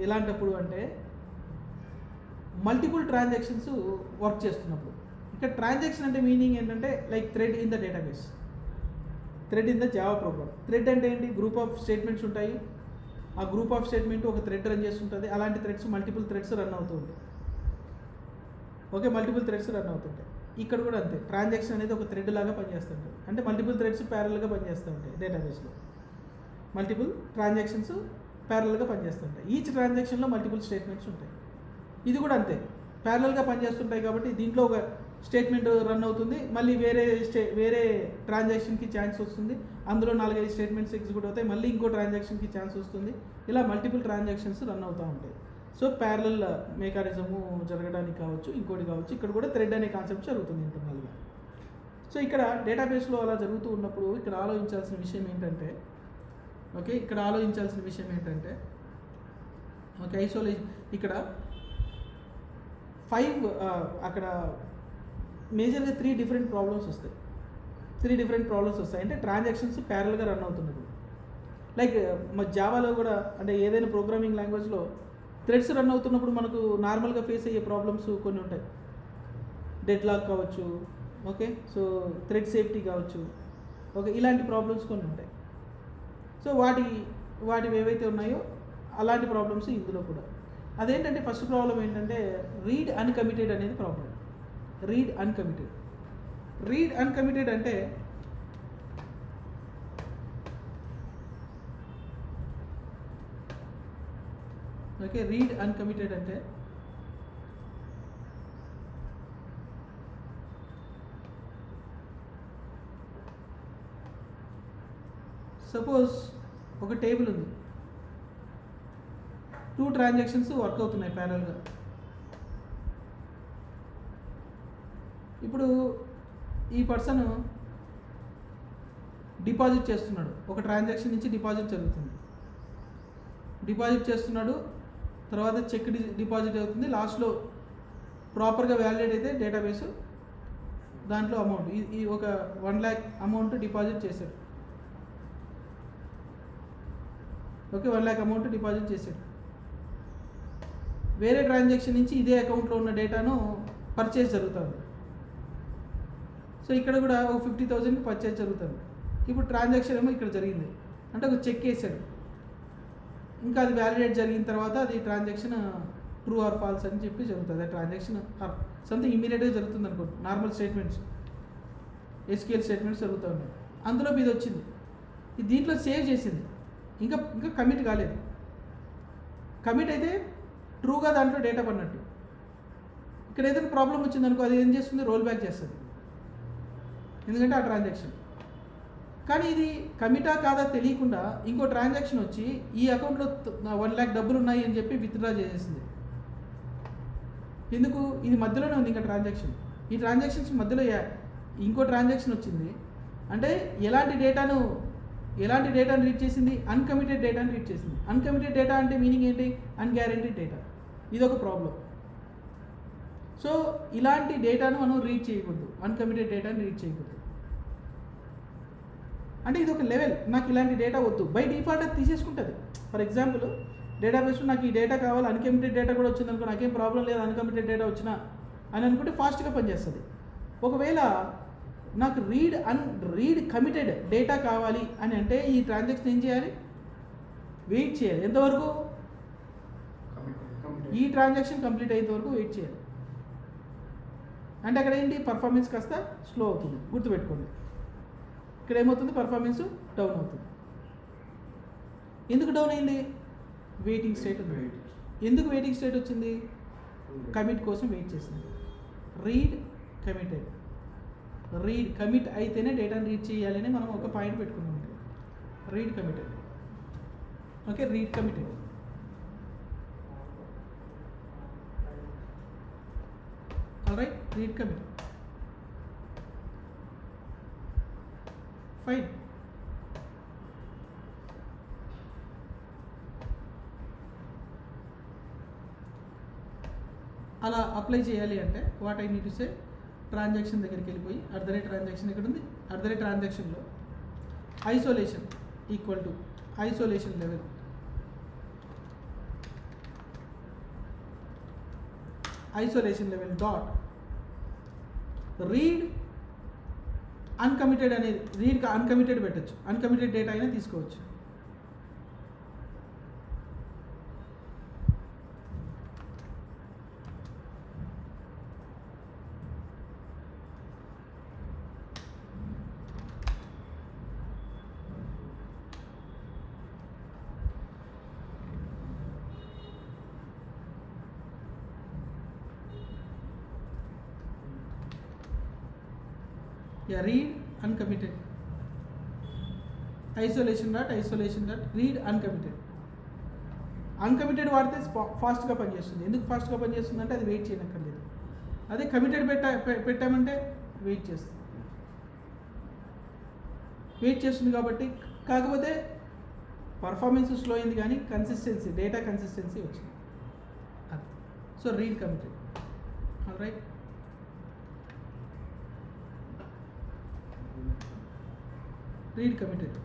ఎలాంటప్పుడు అంటే మల్టిపుల్ ట్రాన్సాక్షన్స్ వర్క్ చేస్తున్నప్పుడు. ఇక్కడ ట్రాన్సాక్షన్ అంటే మీనింగ్ ఏంటంటే like thread in the database, thread in the Java programme. Thread అంటే ఏంటి? గ్రూప్ ఆఫ్ స్టేట్మెంట్స్ ఉంటాయి. ఆ గ్రూప్ ఆఫ్ స్టేట్మెంట్ ఒక థ్రెడ్ రన్ చేస్తుంటుంది. అలాంటి థ్రెడ్స్ మల్టిపుల్ థ్రెడ్స్ రన్ అవుతుంటాయి. ఓకే, మల్టిపుల్ థ్రెడ్స్ రన్ అవుతుంటాయి. ఇక్కడ కూడా అంతే, ట్రాన్సాక్షన్ అనేది ఒక థ్రెడ్ లాగా పనిచేస్తుంటుంది. అంటే మల్టిపుల్ థ్రెడ్స్ ప్యారల్గా పనిచేస్తూ ఉంటాయి డేటాబేస్లో. మల్టిపుల్ ట్రాన్సాక్షన్స్ ప్యారల్గా పనిచేస్తుంటాయి. ఈచ్ ట్రాన్సాక్షన్లో మల్టిపుల్ స్టేట్మెంట్స్ ఉంటాయి. ఇది కూడా అంతే, ప్యారల్గా పనిచేస్తుంటాయి. కాబట్టి దీంట్లో ఒక స్టేట్మెంట్ రన్ అవుతుంది, మళ్ళీ వేరే ట్రాన్సాక్షన్కి ఛాన్స్ వస్తుంది, అందులో 4-5 స్టేట్మెంట్స్ ఎగ్జిక్యూట్ అవుతాయి, మళ్ళీ ఇంకో ట్రాన్సాక్షన్కి ఛాన్స్ వస్తుంది. ఇలా మల్టిపుల్ ట్రాన్సాక్షన్స్ రన్ అవుతూ ఉంటాయి. సో ప్యారలల్ మెకానిజము జరగడానికి కావచ్చు, ఇంకోటి కావచ్చు. ఇక్కడ కూడా థ్రెడ్ అనే కాన్సెప్ట్ జరుగుతుంది ఇంటర్నల్గా. సో ఇక్కడ డేటాబేస్లో అలా జరుగుతూ ఉన్నప్పుడు ఇక్కడ ఆలోచించాల్సిన విషయం ఏంటంటే ఓకే, ఐసోలేషన్ ఇక్కడ 5 అక్కడ మేజర్గా 3 డిఫరెంట్ ప్రాబ్లమ్స్ వస్తాయి. అంటే ట్రాన్సాక్షన్స్ ప్యారల్గా రన్ అవుతున్నప్పుడు. లైక్ మా జావాలో కూడా అంటే ఏదైనా ప్రోగ్రామింగ్ లాంగ్వేజ్లో థ్రెడ్స్ రన్ అవుతున్నప్పుడు మనకు నార్మల్గా ఫేస్ అయ్యే ప్రాబ్లమ్స్ కొన్ని ఉంటాయి. డెడ్ లాక్ కావచ్చు, ఓకే, సో థ్రెడ్ సేఫ్టీ కావచ్చు, ఓకే, ఇలాంటి ప్రాబ్లమ్స్ కొన్ని ఉంటాయి. సో వాటి ఏవైతే ఉన్నాయో అలాంటి ప్రాబ్లమ్స్ ఇందులో కూడా. అదేంటంటే ఫస్ట్ ప్రాబ్లం ఏంటంటే రీడ్ అన్కమిటెడ్ అనేది ప్రాబ్లం. రీడ్ అన్కమిటెడ్ అంటే ఓకే, రీడ్ అన్కమిటెడ్ అంటే సపోజ్ ఒక టేబుల్ ఉంది, 2 ట్రాన్సాక్షన్స్ వర్క్ అవుతున్నాయి ప్యారల్గా. ఇప్పుడు ఈ పర్సన్ డిపాజిట్ చేస్తున్నాడు, ఒక ట్రాన్సాక్షన్ నుంచి డిపాజిట్ జరుగుతుంది, డిపాజిట్ చేస్తున్నాడు, తర్వాత చెక్ డిపాజిట్ అవుతుంది, లాస్ట్లో ప్రాపర్గా వ్యాలిడేట్ అయితే డేటాబేస్ దాంట్లో అమౌంట్ ఈ ఒక 1 lakh అమౌంట్ డిపాజిట్ చేశాడు. ఓకే, 1 lakh అమౌంట్ డిపాజిట్ చేశాడు. వేరే ట్రాన్సాక్షన్ నుంచి ఇదే అకౌంట్లో ఉన్న డేటాను పర్చేస్ జరుగుతుంది. సో ఇక్కడ కూడా ఒక 50,000 పర్చేస్ జరుగుతుంది. ఇప్పుడు ట్రాన్సాక్షన్ ఏమో ఇక్కడ జరిగింది అంటే ఒక చెక్ వేసాడు, ఇంకా అది వ్యాలిడేట్ జరిగిన తర్వాత అది ట్రాన్సాక్షన్ ట్రూ ఆర్ ఫాల్స్ అని చెప్పి జరుగుతుంది. ఆ ట్రాన్సాక్షన్ సంథింగ్ ఇమీడియట్గా జరుగుతుంది అనుకోండి. నార్మల్ స్టేట్మెంట్స్, ఎస్క్యూఎల్ స్టేట్మెంట్స్ జరుగుతూ ఉన్నాయి. అందులో ఇది వచ్చింది, ఇది దీంట్లో సేవ్ చేసింది, ఇంకా కమిట్ కాలేదు. కమిట్ అయితే ట్రూగా దాంట్లో డేటా పడినట్టు. ఇక్కడ ఏదైనా ప్రాబ్లం వచ్చిందనుకో అది ఏం చేస్తుంది, రోల్ బ్యాక్ చేస్తుంది, ఎందుకంటే ఆ ట్రాన్సాక్షన్. కానీ ఇది కమిటా కాదా తెలియకుండా ఇంకో ట్రాన్సాక్షన్ వచ్చి ఈ అకౌంట్లో 1 lakh డబ్బులు ఉన్నాయి అని చెప్పి విత్డ్రా చేసేసింది. ఎందుకు, ఇది మధ్యలోనే ఉంది ఇంకా ట్రాన్సాక్షన్. ఈ ట్రాన్సాక్షన్స్ మధ్యలో ఇంకో ట్రాన్సాక్షన్ వచ్చింది అంటే ఎలాంటి డేటాను రీడ్ చేసింది, అన్కమిటెడ్ డేటాను రీడ్ చేసింది. అన్కమిటెడ్ డేటా అంటే మీనింగ్ ఏంటి, అన్గ్యారెంటీడ్ డేటా. ఇది ఒక ప్రాబ్లం. సో ఇలాంటి డేటాను మనం రీడ్ చేయకూడదు, అన్కమిటెడ్ డేటాను రీడ్ చేయకూడదు. అంటే ఇది ఒక లెవెల్, నాకు ఇలాంటి డేటా వద్దు, బై డిఫాల్ట్ అది తీసేసుకుంటుంది. ఫర్ ఎగ్జాంపుల్ డేటాబేస్లో నాకు ఈ డేటా కావాలి, అన్కమిటెడ్ డేటా కూడా వచ్చింది అనుకో, నాకేం ప్రాబ్లం లేదు అన్కమిటెడ్ డేటా వచ్చినా అని అనుకుంటే ఫాస్ట్గా పనిచేస్తుంది. ఒకవేళ నాకు రీడ్ కమిటెడ్ డేటా కావాలి అని అంటే ఈ ట్రాన్సాక్షన్ ఏం చేయాలి, వెయిట్ చేయాలి. ఎంతవరకు, ఈ ట్రాన్సాక్షన్ కంప్లీట్ అయ్యేంత వరకు వెయిట్ చేయాలి. అంటే అక్కడ ఏంటి, పర్ఫార్మెన్స్ కాస్త స్లో అవుతుంది, గుర్తుపెట్టుకోండి. ఇక్కడ ఏమవుతుంది, పర్ఫార్మెన్స్ డౌన్ అవుతుంది. ఎందుకు డౌన్ అయింది, వెయిటింగ్ స్టేట్ ఉంది. ఎందుకు వెయిటింగ్ స్టేట్ వచ్చింది, కమిట్ కోసం వెయిట్ చేసింది. రీడ్ కమిట్ అయితేనే డేటాను రీడ్ చేయాలని మనం ఒక పాయింట్ పెట్టుకున్నాం. Read committed, okay, read committed. Alright, read commit, fine. అలా అప్లై చేయాలి అంటే what I need to say, transaction దగ్గరికి వెళ్ళిపోయి ట్రాన్సాక్షన్ ఎక్కడ ఉంది, ట్రాన్సాక్షన్లో isolation equal to isolation level, dot read uncommitted అనేది, రీడ్ అన్కమిటెడ్ పెట్టచ్చు, అన్కమిటెడ్ డేటా అయినా తీసుకోవచ్చు. Read uncommitted, isolation dot read uncommitted. Uncommitted వాడితే ఫాస్ట్గా పనిచేస్తుంది. ఎందుకు ఫాస్ట్గా పనిచేస్తుంది అంటే అది వెయిట్ చేయనక్కర్లేదు. అదే కమిటెడ్ పెట్టామంటే వెయిట్ చేస్తుంది కాబట్టి. కాకపోతే పర్ఫార్మెన్స్ స్లో అయింది కానీ డేటా కన్సిస్టెన్సీ వచ్చింది. అది so read committed. Alright, read committed.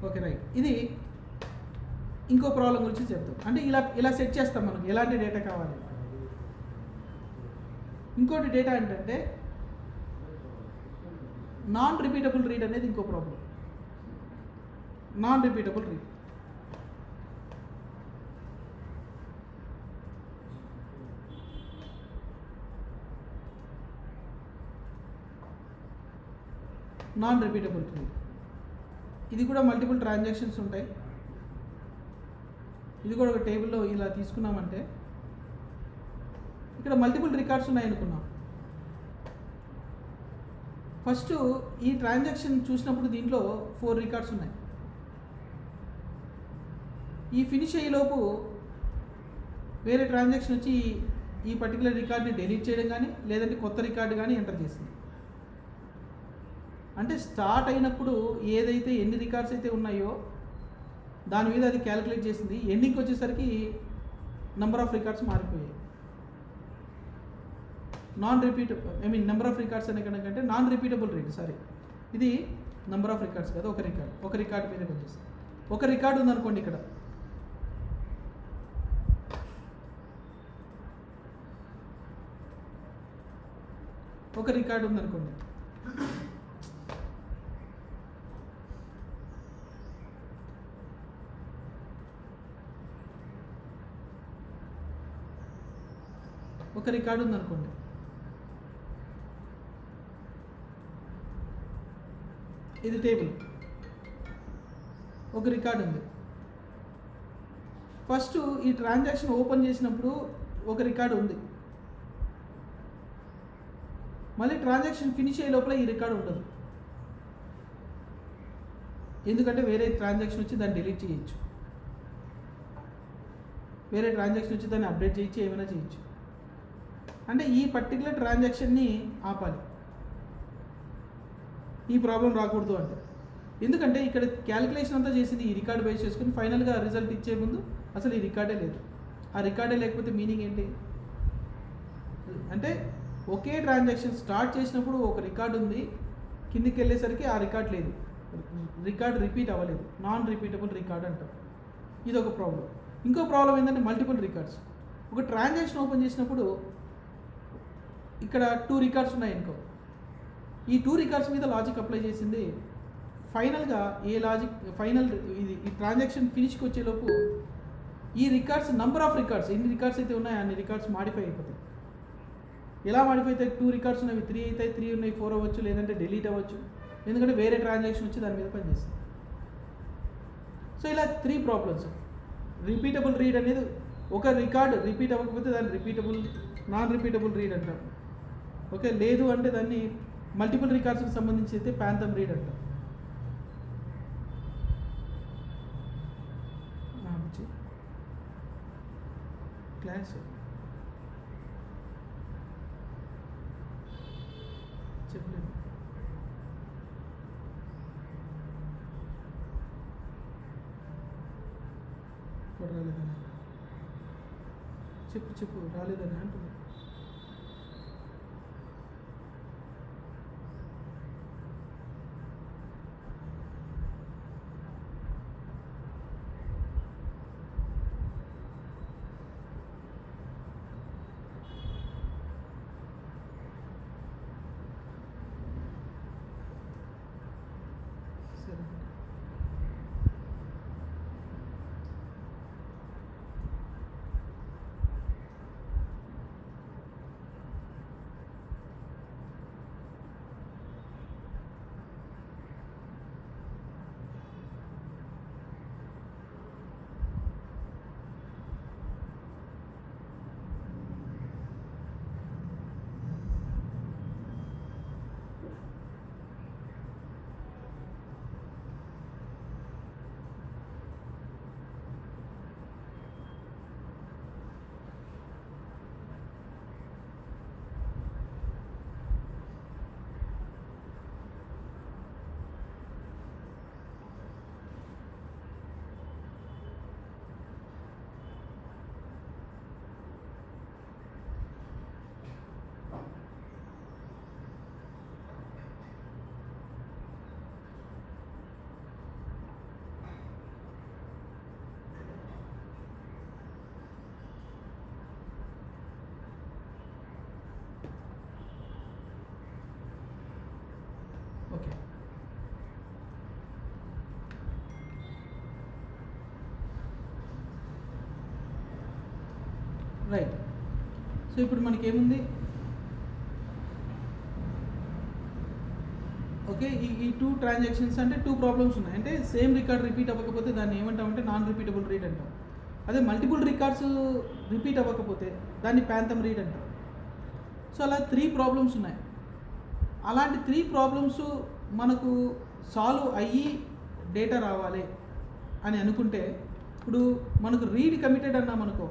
Okay, right. ఇది ఇంకో ప్రాబ్లం గురించి చెప్తాం. అంటే ఇలా సెట్ చేస్తాం మనకు ఎలాంటి డేటా కావాలి. ఇంకోటి డేటా ఏంటంటే నాన్ రిపీటబుల్ రీడ్ అనేది ఇంకో ప్రాబ్లం. నాన్ రిపీటబుల్ రీడ్, ఇది కూడా మల్టిపుల్ ట్రాన్సాక్షన్స్ ఉంటాయి. ఇది కూడా ఒక టేబుల్లో ఇలా తీసుకున్నామంటే ఇక్కడ మల్టిపుల్ రికార్డ్స్ ఉన్నాయి అనుకున్నాం. ఫస్ట్ ఈ ట్రాన్సాక్షన్ చూసినప్పుడు దీంట్లో 4 రికార్డ్స్ ఉన్నాయి. ఈ ఫినిష్ అయ్యేలోపు వేరే ట్రాన్సాక్షన్ వచ్చి ఈ పర్టికులర్ రికార్డ్ని డిలీట్ చేయడం కానీ లేదంటే కొత్త రికార్డు కానీ ఎంటర్ చేసింది. అంటే స్టార్ట్ అయినప్పుడు ఏదైతే ఎన్ని రికార్డ్స్ అయితే ఉన్నాయో దాని మీద అది క్యాలిక్యులేట్ చేసింది. ఎండింగ్కి వచ్చేసరికి నెంబర్ ఆఫ్ రికార్డ్స్ మారిపోయాయి. నెంబర్ ఆఫ్ రికార్డ్స్ అనే కనుకంటే నాన్ రిపీటబుల్ రీడ్, సారీ, ఇది నెంబర్ ఆఫ్ రికార్డ్స్ కదా, ఒక రికార్డ్ మీద పనిచేస్తుంది. ఒక రికార్డు ఉందనుకోండి, ఇక్కడ ఒక రికార్డు ఉందనుకోండి, ఒక రికార్డు ఉందనుకోండి, ఇది టేబుల్, ఒక రికార్డు ఉంది. ఫస్ట్ ఈ ట్రాన్సాక్షన్ ఓపెన్ చేసినప్పుడు ఒక రికార్డు ఉంది. మళ్ళీ ట్రాన్సాక్షన్ ఫినిష్ అయ్యే లోపల ఈ రికార్డు ఉండదు. ఎందుకంటే వేరే ట్రాన్సాక్షన్ వచ్చి దాన్ని డిలీట్ చేయొచ్చు, వేరే ట్రాన్సాక్షన్ వచ్చి దాన్ని అప్డేట్ చేయొచ్చు, ఏమైనా చేయొచ్చు. అంటే ఈ పర్టికులర్ ట్రాన్సాక్షన్ని ఆపాలి, ఈ ప్రాబ్లం రాకూడదు అంటే. ఎందుకంటే ఇక్కడ క్యాలిక్యులేషన్ అంతా చేసింది ఈ రికార్డు బేస్ చేసుకుని, ఫైనల్గా రిజల్ట్ ఇచ్చే ముందు అసలు ఈ రికార్డే లేదు. ఆ రికార్డే లేకపోతే మీనింగ్ ఏంటి అంటే, ఒకే ట్రాన్సాక్షన్ స్టార్ట్ చేసినప్పుడు ఒక రికార్డు ఉంది, కిందికి వెళ్ళేసరికి ఆ రికార్డ్ లేదు, రికార్డ్ రిపీట్ అవ్వలేదు, నాన్ రిపీటబుల్ రికార్డ్ అంటారు. ఇది ఒక ప్రాబ్లం. ఇంకో ప్రాబ్లం ఏంటంటే మల్టిపుల్ రికార్డ్స్. ఒక ట్రాన్సాక్షన్ ఓపెన్ చేసినప్పుడు ఇక్కడ 2 రికార్డ్స్ ఉన్నాయి అనుకో, ఈ 2 రికార్డ్స్ మీద లాజిక్ అప్లై చేసింది. ఫైనల్గా ఈ ట్రాన్సాక్షన్ ఫినిష్కి వచ్చేలోపు ఈ రికార్డ్స్ నంబర్ ఆఫ్ రికార్డ్స్ ఎన్ని రికార్డ్స్ అయితే ఉన్నాయో అన్ని రికార్డ్స్ మాడిఫై అయిపోతాయి. ఎలా మాడిఫై అయితే 2 రికార్డ్స్ ఉన్నాయి, 3 అవుతాయి, 3 ఉన్నాయి, 4 అవ్వచ్చు, లేదంటే డిలీట్ అవ్వచ్చు, ఎందుకంటే వేరే ట్రాన్సాక్షన్ వచ్చి దాని మీద పనిచేస్తుంది. సో ఇలా 3 ప్రాబ్లమ్స్. రిపీటబుల్ రీడ్ అనేది ఒక రికార్డ్ రిపీట్ అవ్వకపోతే దాన్ని నాన్ రిపీటబుల్ రీడ్ అంటాం. ఓకే, లేదు అంటే దాన్ని మల్టిపుల్ రికార్డ్స్కి సంబంధించి అయితే ప్యాంథమ్ రీడ్ అంటాం. క్లాస్ చెప్పలేదు, రాలేదని చెప్పు రాలేదని అంటున్నా. సరే, ఓకే. రైట్. సో ఇప్పుడు మనకేముంది, ఓకే, ఈ 2 ట్రాన్సాక్షన్స్ అంటే 2 ప్రాబ్లమ్స్ ఉన్నాయి. అంటే సేమ్ రికార్డ్ రిపీట్ అవ్వకపోతే దాన్ని ఏమంటామంటే నాన్ రిపీటబుల్ రీడ్ అంటాం. అదే మల్టిపుల్ రికార్డ్స్ రిపీట్ అవ్వకపోతే దాన్ని ప్యాంథమ్ రీడ్ అంటాం. సో అలా 3 ప్రాబ్లమ్స్ ఉన్నాయి. అలాంటి 3 ప్రాబ్లమ్స్ మనకు సాల్వ్ అయ్యి డేటా రావాలి అని అనుకుంటే, ఇప్పుడు మనకు రీడ్ కమిటెడ్ అన్నాం అనుకో,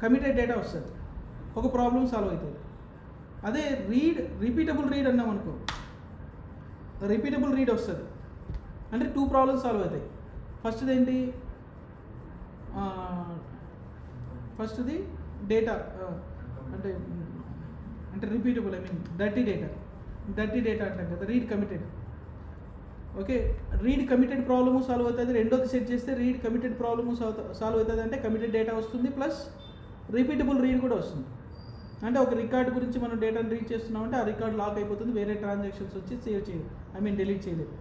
కమిటెడ్ డేటా వస్తుంది, ఒక ప్రాబ్లం సాల్వ్ అవుతుంది. అదే రిపీటబుల్ రీడ్ అన్నాం అనుకో, రిపీటబుల్ రీడ్ వస్తుంది, అంటే 2 ప్రాబ్లమ్స్ సాల్వ్ అవుతాయి. ఫస్ట్ది డేటా అంటే రిపీటబుల్, డర్టీ డేటా అంటాం కదా, read committed. Okay, read committed problem solve అవుతుంది. రెండోది సెట్ చేస్తే రీడ్ కమిటెడ్ ప్రాబ్లము సాల్వ్ అవుతుంది, అంటే కమిటెడ్ డేటా వస్తుంది ప్లస్ రిపీటబుల్ రీడ్ కూడా వస్తుంది. అంటే ఒక రికార్డ్ గురించి మనం డేటాను రీడ్ చేస్తున్నామంటే ఆ రికార్డ్ లాక్ అయిపోతుంది, వేరే ట్రాన్సాక్షన్స్ వచ్చి సేవ్ చేయలేదు, డిలీట్ చేయలేదు.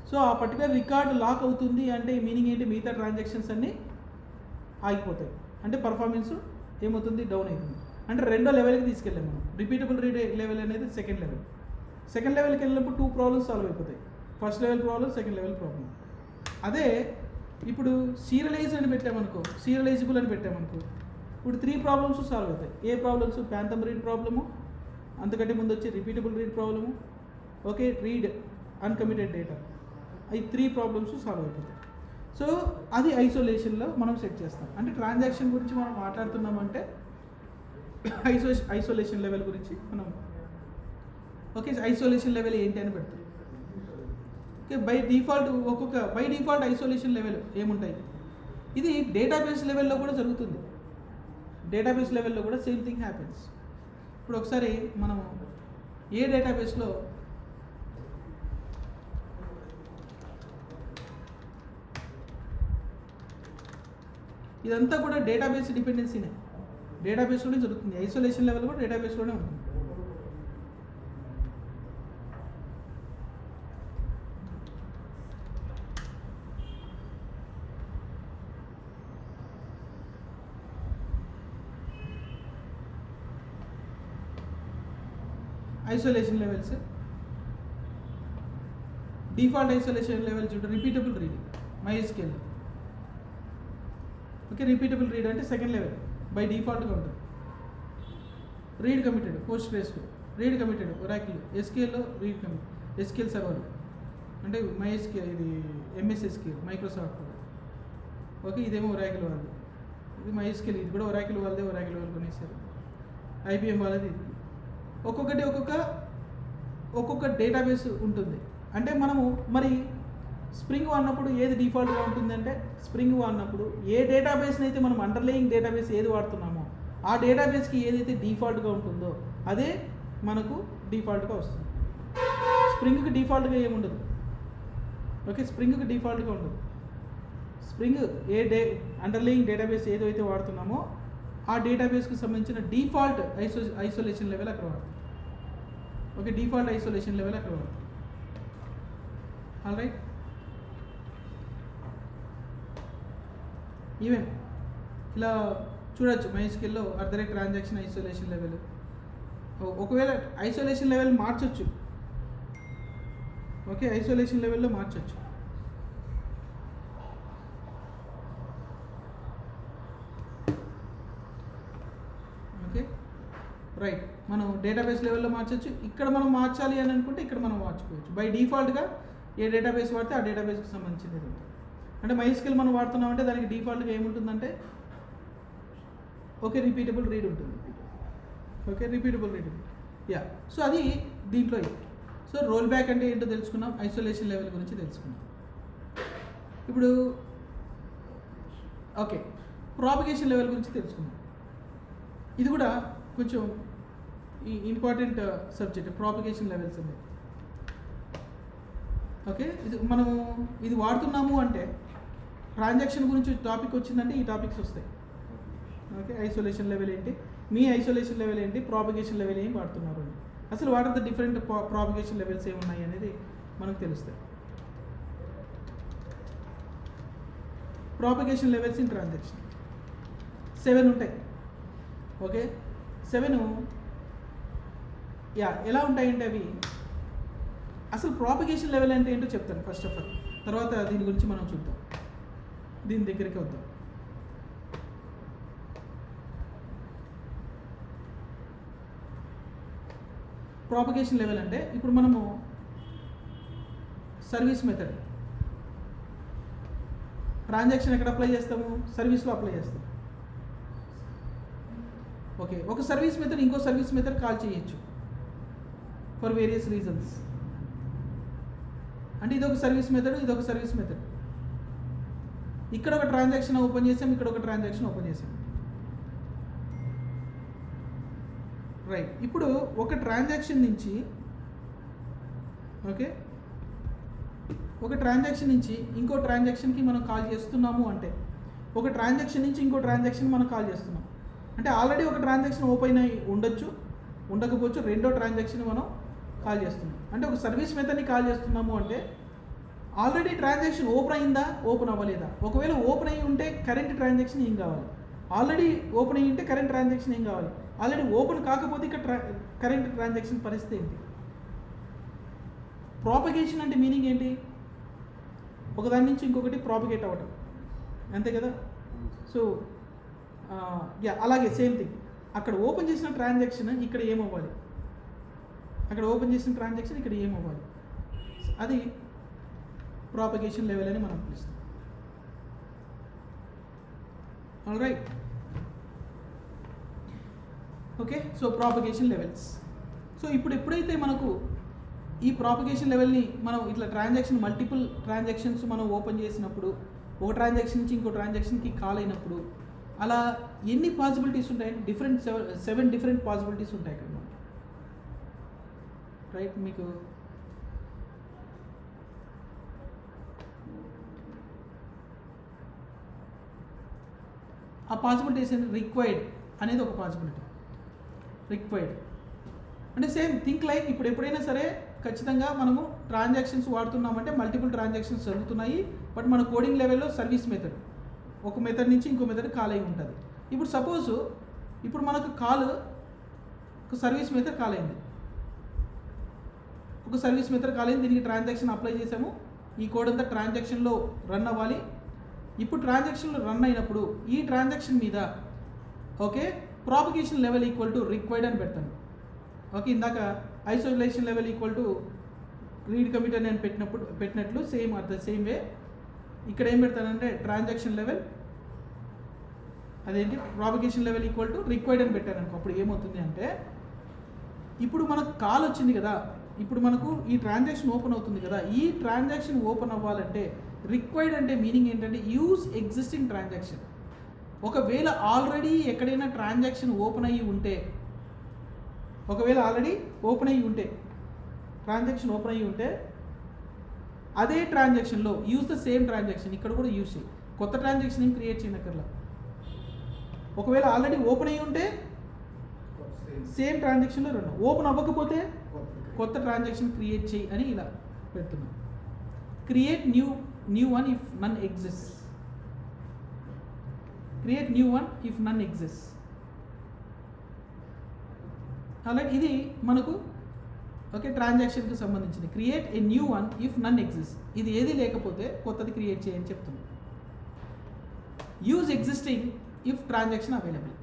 సో ఆ పర్టికులర్ రికార్డ్ లాక్ అవుతుంది అంటే మీనింగ్ ఏంటి, మిగతా ట్రాన్సాక్షన్స్ అన్నీ ఆగిపోతాయి, అంటే పర్ఫార్మెన్స్ ఏమవుతుంది, డౌన్ అవుతుంది. అంటే రెండో లెవెల్కి తీసుకెళ్ళాం మనం. రిపీటబుల్ రీడ్ లెవెల్ అనేది సెకండ్ లెవెల్కి వెళ్ళినప్పుడు 2 ప్రాబ్లమ్స్ సాల్వ్ అయిపోతాయి, first level problem, second level problem. అదే ఇప్పుడు సీరియలైజ్డ్ అని పెట్టామనుకో, సీరియలైజబుల్ అని పెట్టామనుకో, ఇప్పుడు 3 ప్రాబ్లమ్స్ సాల్వ్ అవుతాయి. ఏ ప్రాబ్లమ్స్, ప్యాంథమ్ రీడ్ ప్రాబ్లము, అంతకంటే ముందు వచ్చి repeatable read problem, okay, read uncommitted data, ఈ 3 ప్రాబ్లమ్స్ సాల్వ్ అయిపోతాయి. సో అది ఐసోలేషన్లో మనం సెట్ చేస్తాం. అంటే ట్రాన్సాక్షన్ గురించి మనం మాట్లాడుతున్నామంటే ఐసోలేషన్ లెవెల్ గురించి మనం, ఓకే, ఐసోలేషన్ లెవెల్ ఏంటి అని పెడతాం. Okay, by default isolation level ఏముంటాయి, ఇది డేటాబేస్ లెవెల్లో కూడా జరుగుతుంది. డేటాబేస్ లెవెల్లో కూడా సేమ్ థింగ్ హ్యాపెన్స్. ఇప్పుడు ఒకసారి మనం ఏ డేటాబేస్లో ఇదంతా కూడా డేటాబేస్ డిపెండెన్సీనే, డేటాబేస్లోనే జరుగుతుంది. ఐసోలేషన్ లెవెల్ కూడా డేటాబేస్లోనే ఉంటుంది. Isolation levels, default isolation level చూడండి, repeatable reading MySQL. Okay, repeatable read అంటే సెకండ్ లెవెల్ బై డిఫాల్ట్గా ఉంటుంది. రీడ్ కమిటెడ్ పోస్ట్గ్రెస్లో, రీడ్ కమిటెడ్ ఒరాకిల్, SQLలో రీడ్ కమిటెడ్, SQL సర్వర్ అంటే MySQL, ఇది MS SQL మైక్రోసాఫ్ట్. ఓకే, ఇదేమో ఒరాకిల్ వాళ్ళది, ఇది MySQL, ఇది కూడా ఒరాకిల్ వాళ్ళదే, ఒరాకిల్ వాళ్ళు కొనేసారు. IBM వాళ్ళది. ఒక్కొక్క డేటాబేస్ ఉంటుంది. అంటే మనము మరి స్ప్రింగ్ వాడినప్పుడు ఏది డిఫాల్ట్గా ఉంటుందంటే, స్ప్రింగ్ వాడినప్పుడు ఏ డేటాబేస్ని అయితే మనం అండర్లేయింగ్ డేటాబేస్ ఏది వాడుతున్నామో ఆ డేటాబేస్కి ఏదైతే డిఫాల్ట్గా ఉంటుందో అదే మనకు డిఫాల్ట్గా వస్తుంది. స్ప్రింగ్కి డిఫాల్ట్గా ఏముండదు. ఓకే, స్ప్రింగ్కి డిఫాల్ట్గా ఉండదు. స్ప్రింగ్ అండర్లేయింగ్ డేటాబేస్ ఏదైతే వాడుతున్నామో ఆ డేటాబేస్కి సంబంధించిన డిఫాల్ట్ ఐసోలేషన్ లెవెల్ అక్కడ వాడుతుంది. ఓకే, డిఫాల్ట్ ఐసోలేషన్ లెవెల్ అక్కడ వాడుతుంది. ఆల్ రైట్, ఈవెన్ ఇలా చూడొచ్చు MySQLలో ట్రాన్సాక్షన్ ఐసోలేషన్ లెవెల్. ఒకవేళ ఐసోలేషన్ లెవెల్ మార్చొచ్చు. ఓకే, ఐసోలేషన్ లెవెల్లో మార్చొచ్చు. ఓకే, రైట్, మనం డేటాబేస్ లెవెల్లో మార్చొచ్చు. ఇక్కడ మనం మార్చాలి అని అనుకుంటే ఇక్కడ మనం మార్చుకోవచ్చు. బై డిఫాల్ట్గా ఏ డేటాబేస్ వాడితే ఆ డేటాబేస్కి సంబంధించినది ఉంటుంది. అంటే MySQL మనం వాడుతున్నామంటే దానికి డిఫాల్ట్గా ఏముంటుందంటే, ఓకే, రిపీటబుల్ రీడ్ ఉంటుంది. Okay, repeatable read, yeah. So అది దీంట్లో. సో రోల్ బ్యాక్ అంటే ఏంటో తెలుసుకున్నాం, ఐసోలేషన్ లెవెల్ గురించి తెలుసుకున్నాం. ఇప్పుడు ఓకే, ప్రాపగేషన్ లెవెల్ గురించి తెలుసుకున్నాం. ఇది కూడా కొంచెం ఇంపార్టెంట్ సబ్జెక్ట్, ప్రాపగేషన్ లెవెల్స్ అనేది. ఓకే, ఇది వాడుతున్నాము అంటే ట్రాన్సాక్షన్ గురించి టాపిక్ వచ్చిందంటే ఈ టాపిక్స్ వస్తాయి. ఓకే, ఐసోలేషన్ లెవెల్ ఏంటి, మీ ఐసోలేషన్ లెవెల్ ఏంటి, ప్రాపగేషన్ లెవెల్ ఏం వాడుతున్నారు అని, అసలు what are the different propagation levels ఏమున్నాయి అనేది మనకు తెలుస్తాయి. ప్రాపగేషన్ లెవెల్స్ ఇన్ ట్రాన్సాక్షన్ 7 ఉంటాయి. ఓకే, 7 ఎలా ఉంటాయంటే అవి, అసలు ప్రాపగేషన్ లెవెల్ అంటే ఏంటో చెప్తాను ఫస్ట్ ఆఫ్ ఆల్, తర్వాత దీని గురించి మనం చూద్దాం, దీని దగ్గరికి వద్దాం. ప్రాపగేషన్ లెవెల్ అంటే ఇప్పుడు మనము సర్వీస్ మెథడ్ ట్రాన్సాక్షన్ ఎక్కడ అప్లై చేస్తాము, సర్వీస్లో అప్లై చేస్తాం. ఓకే, ఒక సర్వీస్ మెథడ్ ఇంకో సర్వీస్ మెథడ్ కాల్ చేయొచ్చు ఫర్ వేరియస్ రీజన్స్. అంటే ఇదొక సర్వీస్ మెథడ్, ఇదొక సర్వీస్ మెథడ్. ఇక్కడ ఒక ట్రాన్సాక్షన్ ఓపెన్ చేసాం, ఇక్కడ ఒక ట్రాన్సాక్షన్ ఓపెన్ చేసాం. రైట్, ఇప్పుడు ఒక ట్రాన్సాక్షన్ నుంచి ఓకే ఒక ట్రాన్సాక్షన్ నుంచి ఇంకో ట్రాన్సాక్షన్కి మనం కాల్ చేస్తున్నాము అంటే, ఒక ట్రాన్సాక్షన్ నుంచి ఇంకో ట్రాన్సాక్షన్ మనం కాల్ చేస్తున్నాం అంటే ఆల్రెడీ ఒక ట్రాన్సాక్షన్ ఓపెన్ అయి ఉండొచ్చు, ఉండకపోవచ్చు, రెండో ట్రాన్సాక్షన్ మనం కాల్ చేస్తున్నాం. అంటే ఒక సర్వీస్ మెథడ్ని కాల్ చేస్తున్నాము అంటే ఆల్రెడీ ట్రాన్సాక్షన్ ఓపెన్ అయిందా, ఓపెన్ అవ్వలేదా. ఒకవేళ ఓపెన్ అయ్యి ఉంటే కరెంట్ ట్రాన్సాక్షన్ ఏం కావాలి, ఆల్రెడీ ఓపెన్ అయ్యి ఉంటే కరెంట్ ట్రాన్సాక్షన్ ఏం కావాలి, ఆల్రెడీ ఓపెన్ కాకపోతే ఇక్కడ కరెంట్ ట్రాన్సాక్షన్ పరిస్థితి ఏంటి. ప్రాపగేషన్ అంటే మీనింగ్ ఏంటి, ఒకదాని నుంచి ఇంకొకటి ప్రాపగేట్ అవ్వటం, అంతే కదా. సో అలాగే సేమ్ థింగ్, అక్కడ ఓపెన్ చేసిన ట్రాన్సాక్షన్ ఇక్కడ ఏమవ్వాలి, అక్కడ ఓపెన్ చేసిన ట్రాన్సాక్షన్ ఇక్కడ ఏమవ్వాలి, అది ప్రాపగేషన్ లెవెల్ అని మనం పిలుస్తాం. Alright, okay. So propagation levels. So ఇప్పుడు ఎప్పుడైతే మనకు ఈ ప్రాపగేషన్ లెవెల్ని మనం ఇట్లా ట్రాన్సాక్షన్ మల్టిపుల్ ట్రాన్సాక్షన్స్ మనం ఓపెన్ చేసినప్పుడు, ఒక ట్రాన్సాక్షన్ నుంచి ఇంకో ట్రాన్సాక్షన్కి కాల్ అయినప్పుడు అలా ఎన్ని పాసిబిలిటీస్ ఉంటాయంటే సెవెన్ డిఫరెంట్ పాసిబిలిటీస్ ఉంటాయి అక్కడ మనకి. రైట్, మీకు ఆ పాసిబిలిటీస్ ఏంటి, రిక్వైర్డ్ అనేది ఒక పాసిబిలిటీ. రిక్వైర్డ్ అంటే సేమ్ థింక్ లైక్ ఇప్పుడు ఎప్పుడైనా సరే ఖచ్చితంగా మనము ట్రాన్సాక్షన్స్ వాడుతున్నామంటే మల్టిపుల్ ట్రాన్సాక్షన్స్ జరుగుతున్నాయి, బట్ మన కోడింగ్ లెవెల్లో సర్వీస్ మెథడ్ ఒక మెథడ్ నుంచి ఇంకో మెథడ్ కాల్ అయి ఉంటుంది. ఇప్పుడు సపోజ్ ఇప్పుడు మనకు ఒక సర్వీస్ మెథడ్ కాల్ అయింది, ఒక సర్వీస్ మెథడ్ కాల్ అయింది, దీనికి ట్రాన్సాక్షన్ అప్లై చేసాము, ఈ కోడ్ అంతా ట్రాన్సాక్షన్లో రన్ అవ్వాలి. ఇప్పుడు ట్రాన్సాక్షన్లో రన్ అయినప్పుడు ఈ ట్రాన్సాక్షన్ మీద okay propagation level equal to required అని పెడతాను. ఓకే, ఇందాక isolation level equal to read commit అని పెట్టినట్లు same at the same way ఇక్కడ ఏం పెడతానంటే ట్రాన్సాక్షన్ లెవెల్ అదేంటి propagation level equal to required అని పెట్టాను అనుకో. అప్పుడు ఏమవుతుంది అంటే ఇప్పుడు మనకు కాల్ వచ్చింది కదా, ఇప్పుడు మనకు ఈ ట్రాన్సాక్షన్ ఓపెన్ అవుతుంది కదా, ఈ ట్రాన్సాక్షన్ ఓపెన్ అవ్వాలంటే రిక్వైర్డ్ అంటే మీనింగ్ ఏంటంటే యూజ్ ఎగ్జిస్టింగ్ ట్రాన్సాక్షన్. ఒకవేళ ఆల్రెడీ ఎక్కడైనా ట్రాన్సాక్షన్ ఓపెన్ అయ్యి ఉంటే, ఒకవేళ ఆల్రెడీ ఓపెన్ అయ్యి ఉంటే ట్రాన్సాక్షన్ ఓపెన్ అయ్యి ఉంటే అదే ట్రాన్సాక్షన్లో యూజ్ ద సేమ్ ట్రాన్సాక్షన్, ఇక్కడ కూడా యూజ్ చేయి, కొత్త ట్రాన్సాక్షన్ ఏం క్రియేట్ చేయనక్కర్లా. ఒకవేళ ఆల్రెడీ ఓపెన్ అయ్యి ఉంటే సేమ్ ట్రాన్సాక్షన్లో రన్, ఓపెన్ అవ్వకపోతే కొత్త ట్రాన్సాక్షన్ క్రియేట్ చేయి అని ఇలా పెడుతున్నాం. Create new one if none exist, create new one if none exist. అలాగే ఇది మనకు ఓకే ట్రాన్సాక్షన్కి సంబంధించింది. Create a new one if none exist, ఇది ఏది లేకపోతే కొత్తది క్రియేట్ చేయని చెప్తున్నాం. Use existing if transaction available,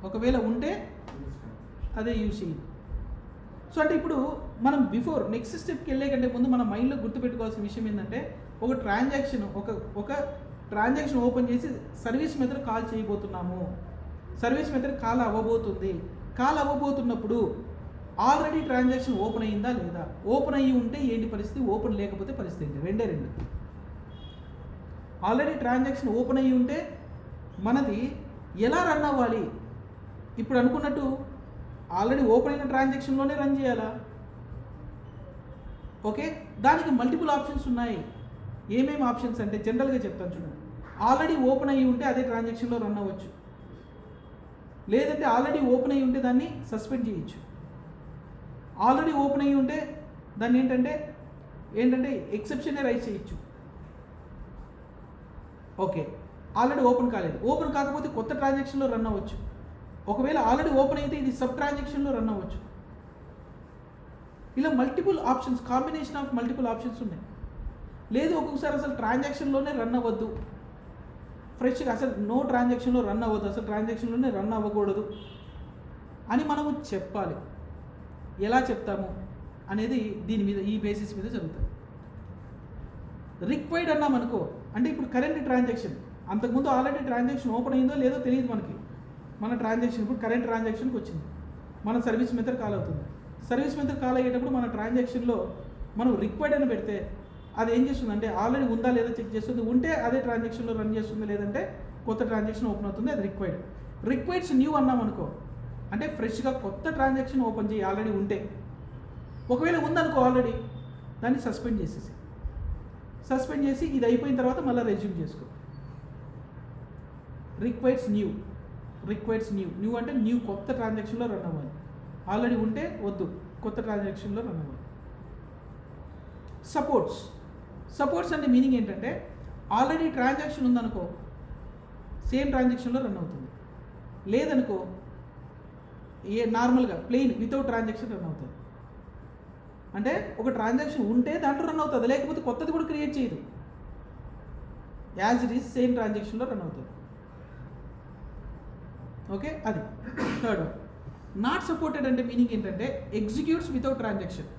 ఒకవేళ ఉంటే అదే యూజ్ చేయండి. సో అంటే ఇప్పుడు మనం బిఫోర్ నెక్స్ట్ స్టెప్కి వెళ్ళే కంటే ముందు మన మైండ్లో గుర్తుపెట్టుకోవాల్సిన విషయం ఏంటంటే ఒక ట్రాన్సాక్షన్ ఓపెన్ చేసి సర్వీస్ మెథడ్ కాల్ చేయబోతున్నాము, సర్వీస్ మెథడ్ కాల్ అవ్వబోతుంది. కాల్ అవ్వబోతున్నప్పుడు ఆల్రెడీ ట్రాన్సాక్షన్ ఓపెన్ అయ్యిందా లేదా, ఓపెన్ అయ్యి ఉంటే ఏంటి పరిస్థితి, ఓపెన్ లేకపోతే పరిస్థితి ఏంటి, రెండే. ఆల్రెడీ ట్రాన్సాక్షన్ ఓపెన్ అయ్యి ఉంటే మనది ఎలా రన్ అవ్వాలి, ఇప్పుడు అనుకున్నట్టు ఆల్రెడీ ఓపెన్ అయిన ట్రాన్సాక్షన్లోనే రన్ చేయాలా. ఓకే, దానికి మల్టిపుల్ ఆప్షన్స్ ఉన్నాయి. ఏమేమి ఆప్షన్స్ అంటే జనరల్గా చెప్తాను చూడండి. ఆల్రెడీ ఓపెన్ అయ్యి ఉంటే అదే ట్రాన్సాక్షన్లో రన్ అవ్వచ్చు, లేదంటే ఆల్రెడీ ఓపెన్ అయ్యి ఉంటే దాన్ని సస్పెండ్ చేయొచ్చు. ఆల్రెడీ ఓపెన్ అయ్యి ఉంటే దాన్ని ఏంటంటే ఎక్సెప్షనే రైజ్ చేయొచ్చు. ఓకే, ఆల్రెడీ ఓపెన్ కాలేదు, ఓపెన్ కాకపోతే కొత్త ట్రాన్సాక్షన్లో రన్ అవ్వచ్చు. ఒకవేళ ఆల్రెడీ ఓపెన్ అయితే ఇది సబ్ ట్రాన్సాక్షన్లో రన్ అవ్వచ్చు. ఇలా multiple options, combination of multiple options ఉన్నాయి. లేదు ఒక్కొక్కసారి అసలు ట్రాన్సాక్షన్లోనే రన్ అవ్వద్దు, ఫ్రెష్గా అసలు నో ట్రాన్సాక్షన్లో రన్ అవ్వద్దు, అసలు ట్రాన్సాక్షన్లోనే రన్ అవ్వకూడదు అని మనము చెప్పాలి. ఎలా చెప్తాము అనేది దీని మీద, ఈ బేసిస్ మీద జరుగుతుంది. రిక్వైర్డ్ అన్నాం అనుకో, అంటే ఇప్పుడు కరెంట్ ట్రాన్సాక్షన్, అంతకుముందు ఆల్రెడీ ట్రాన్సాక్షన్ ఓపెన్ అయిందో లేదో తెలియదు మనకి. మన ట్రాన్సాక్షన్ ఇప్పుడు కరెంట్ ట్రాన్సాక్షన్కి వచ్చింది, మన సర్వీస్ మెథడ్ కాల్ అవుతుంది. సర్వీస్ మెథడ్ కాల్ అయ్యేటప్పుడు మన ట్రాన్సాక్షన్లో మనం రిక్వైర్డ్ అని పెడితే అది ఏం చేస్తుంది అంటే ఆల్రెడీ ఉందా లేదా చెక్ చేస్తుంది. ఉంటే అదే ట్రాన్సాక్షన్లో రన్ చేస్తుంది, లేదంటే కొత్త ట్రాన్సాక్షన్ ఓపెన్ అవుతుంది, అది రిక్వైర్డ్. రిక్వైర్డ్స్ న్యూ అన్నాం అనుకో, అంటే ఫ్రెష్గా కొత్త ట్రాన్సాక్షన్ ఓపెన్ చేయి ఆల్రెడీ ఉంటే. ఒకవేళ ఉందనుకో ఆల్రెడీ, దాన్ని సస్పెండ్ చేసేసి ఇది అయిపోయిన తర్వాత మళ్ళీ రెజ్యూమ్ చేసుకో. రిక్వైర్డ్స్ న్యూ అంటే న్యూ కొత్త ట్రాన్సాక్షన్లో రన్ అవ్వాలి. ఆల్రెడీ ఉంటే వద్దు, కొత్త ట్రాన్సాక్షన్లో రన్ అవ్వాలి. సపోర్ట్స్ అంటే మీనింగ్ ఏంటంటే ఆల్రెడీ ట్రాన్సాక్షన్ ఉందనుకో సేమ్ ట్రాన్సాక్షన్లో రన్ అవుతుంది, లేదనుకో నార్మల్గా ప్లెయిన్ వితౌట్ ట్రాన్సాక్షన్ రన్ అవుతుంది. అంటే ఒక ట్రాన్సాక్షన్ ఉంటే దాంట్లో రన్ అవుతుంది, లేకపోతే కొత్తది కూడా క్రియేట్ చేయదు, యాజ్ ఇట్ ఈస్ సేమ్ ట్రాన్సాక్షన్లో రన్ అవుతుంది. ఓకే, అది థర్డ్ వన్. నాట్ సపోర్టెడ్ అంటే మీనింగ్ ఏంటంటే ఎగ్జిక్యూట్స్ వితౌట్ ట్రాన్సాక్షన్,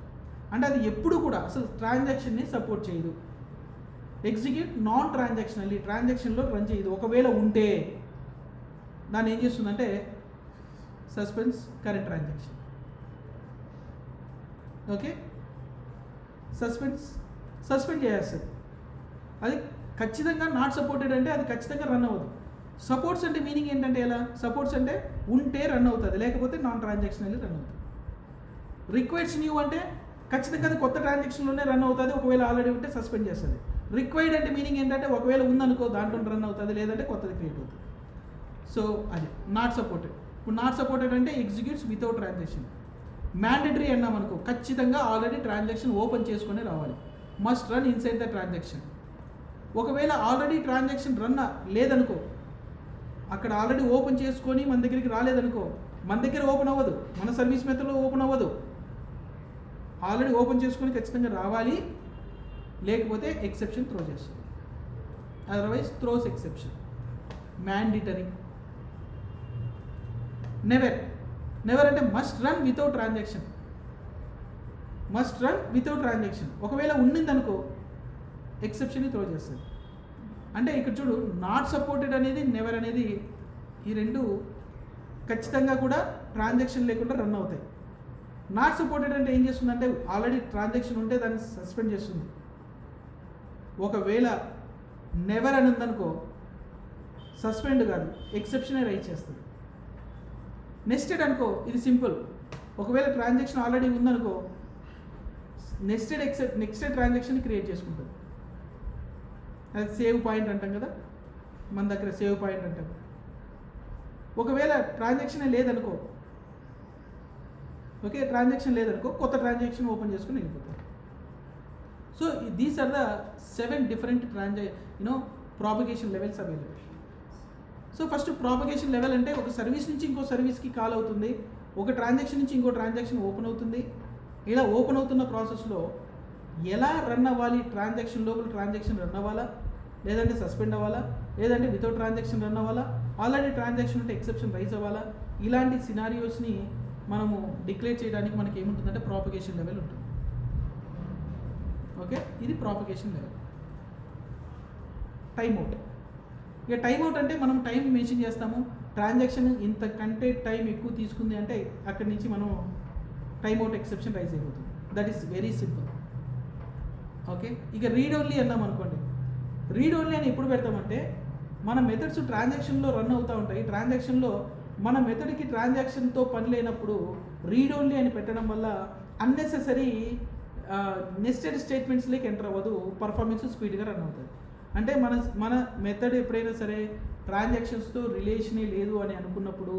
అంటే అది ఎప్పుడు కూడా అసలు ట్రాన్సాక్షన్ని సపోర్ట్ చేయదు. ఎగ్జిక్యూట్ నాన్ ట్రాన్సాక్షనల్లీ, ట్రాన్సాక్షన్లో రన్ చేయదు. ఒకవేళ ఉంటే దాన్ని ఏం చేస్తుందంటే suspense current transaction. Okay, suspend చేసేస్తుంది. అది ఖచ్చితంగా నాట్ సపోర్టెడ్ అంటే అది ఖచ్చితంగా రన్ అవ్వదు. సపోర్ట్స్ అంటే మీనింగ్ ఏంటంటే ఎలా, సపోర్ట్స్ అంటే ఉంటే రన్ అవుతుంది, లేకపోతే నాన్ ట్రాన్సాక్షనల్లీ రన్ అవుతుంది. రిక్వైర్డ్స్ న్యూ అంటే ఖచ్చితంగా అది కొత్త ట్రాన్సాక్షన్లోనే రన్ అవుతుంది, ఒకవేళ ఆల్రెడీ ఉంటే సస్పెండ్ చేస్తుంది. రిక్వైర్డ్ అంటే మీనింగ్ ఏంటంటే ఒకవేళ ఉందనుకో దాంట్లో రన్ అవుతుంది, లేదంటే కొత్తది క్రియేట్ అవుతుంది. సో అది నాట్ సపోర్టెడ్. ఇప్పుడు నాట్ సపోర్టెడ్ అంటే ఎగ్జిక్యూట్స్ వితౌట్ ట్రాన్సాక్షన్. మ్యాండేటరీ అన్నాం అనుకో, ఖచ్చితంగా ఆల్రెడీ ట్రాన్సాక్షన్ ఓపెన్ చేసుకొని రావాలి. Must run inside the transaction. ఒకవేళ ఆల్రెడీ ట్రాన్సాక్షన్ రన్ లేదనుకో, అక్కడ ఆల్రెడీ ఓపెన్ చేసుకొని మన దగ్గరికి రాలేదనుకో, మన దగ్గర ఓపెన్ అవ్వదు, మన సర్వీస్ మెథడ్లో ఓపెన్ అవ్వదు. ఆల్రెడీ ఓపెన్ చేసుకొని ఖచ్చితంగా రావాలి, లేకపోతే ఎక్సెప్షన్ త్రో చేస్తుంది. Otherwise throws exception. Mandatory. Never అంటే మస్ట్ రన్ వితౌట్ ట్రాన్సాక్షన్. ఒకవేళ ఉండిందనుకో ఎక్సెప్షన్ని త్రో చేస్తుంది. అంటే ఇక్కడ చూడు, నాట్ సపోర్టెడ్ అనేది నెవర్ అనేది ఈ రెండు ఖచ్చితంగా కూడా ట్రాన్సాక్షన్ లేకుండా రన్ అవుతాయి. నాట్ సపోర్టెడ్ అంటే ఏం చేస్తుందంటే ఆల్రెడీ ట్రాన్సాక్షన్ ఉంటే దాన్ని సస్పెండ్ చేస్తుంది. ఒకవేళ నెవర్ అని ఉందనుకో సస్పెండ్ కాదు, ఎక్సెప్షనే రైజ్ చేస్తుంది. నెస్టెడ్ అనుకో, ఇది సింపుల్. ఒకవేళ ట్రాన్సాక్షన్ ఆల్రెడీ ఉందనుకో నెక్స్టెడ్ ట్రాన్సాక్షన్ క్రియేట్ చేసుకుంటుంది. అది సేవ్ పాయింట్ అంటాం కదా, మన దగ్గర సేవ్ పాయింట్ అంటాం. ఒకవేళ ట్రాన్సాక్షన్ లేదనుకో, కొత్త ట్రాన్సాక్షన్ ఓపెన్ చేసుకుని వెళ్ళిపోతాం. So these are the 7 different propagation levels available. So first propagation level అంటే ఒక సర్వీస్ నుంచి ఇంకో సర్వీస్కి కాల్ అవుతుంది, ఒక ట్రాన్సాక్షన్ నుంచి ఇంకో ట్రాన్సాక్షన్ ఓపెన్ అవుతుంది. ఇలా ఓపెన్ అవుతున్న ప్రాసెస్లో ఎలా రన్ అవ్వాలి, ట్రాన్సాక్షన్ లోపల ట్రాన్సాక్షన్ రన్ అవ్వాలా, లేదంటే సస్పెండ్ అవ్వాలా, లేదంటే వితౌట్ ట్రాన్సాక్షన్ రన్ అవ్వాలా, ఆల్రెడీ ట్రాన్సాక్షన్ ఉంటే ఎక్సెప్షన్ రైజ్ అవ్వాలా, ఇలాంటి సినారియోస్ని మనము డిక్లేర్ చేయడానికి మనకి ఏముంటుందంటే ప్రాపగేషన్ లెవెల్ ఉంటుంది. ఓకే, ఇది ప్రాపగేషన్ లెవెల్. టైమ్అవుట్. ఇక టైమ్అవుట్ అంటే మనం టైం మెన్షన్ చేస్తాము, ట్రాన్సాక్షన్ ఇంతకంటే టైం ఎక్కువ తీసుకుంది అంటే అక్కడి నుంచి మనం టైమ్అవుట్ ఎక్సెప్షన్ రైజ్ అయిపోతుంది. That is very simple. Okay, ఇక రీడ్ ఓన్లీ అన్నాం అనుకోండి. రీడ్ ఓన్లీ అని ఎప్పుడు పెడతామంటే మన మెథడ్స్ ట్రాన్సాక్షన్లో రన్ అవుతూ ఉంటాయి. ట్రాన్సాక్షన్లో మన మెథడ్కి ట్రాన్సాక్షన్తో పని లేనప్పుడు రీడ్ ఓన్లీ అని పెట్టడం వల్ల అన్నెసెసరీ నెస్టెడ్ స్టేట్మెంట్స్లోకి ఎంటర్ అవ్వదు, పర్ఫార్మెన్స్ స్పీడ్గా రన్ అవుతుంది. అంటే మన మెథడ్ ఎప్పుడైనా సరే ట్రాన్సాక్షన్స్తో రిలేషనే లేదు అని అనుకున్నప్పుడు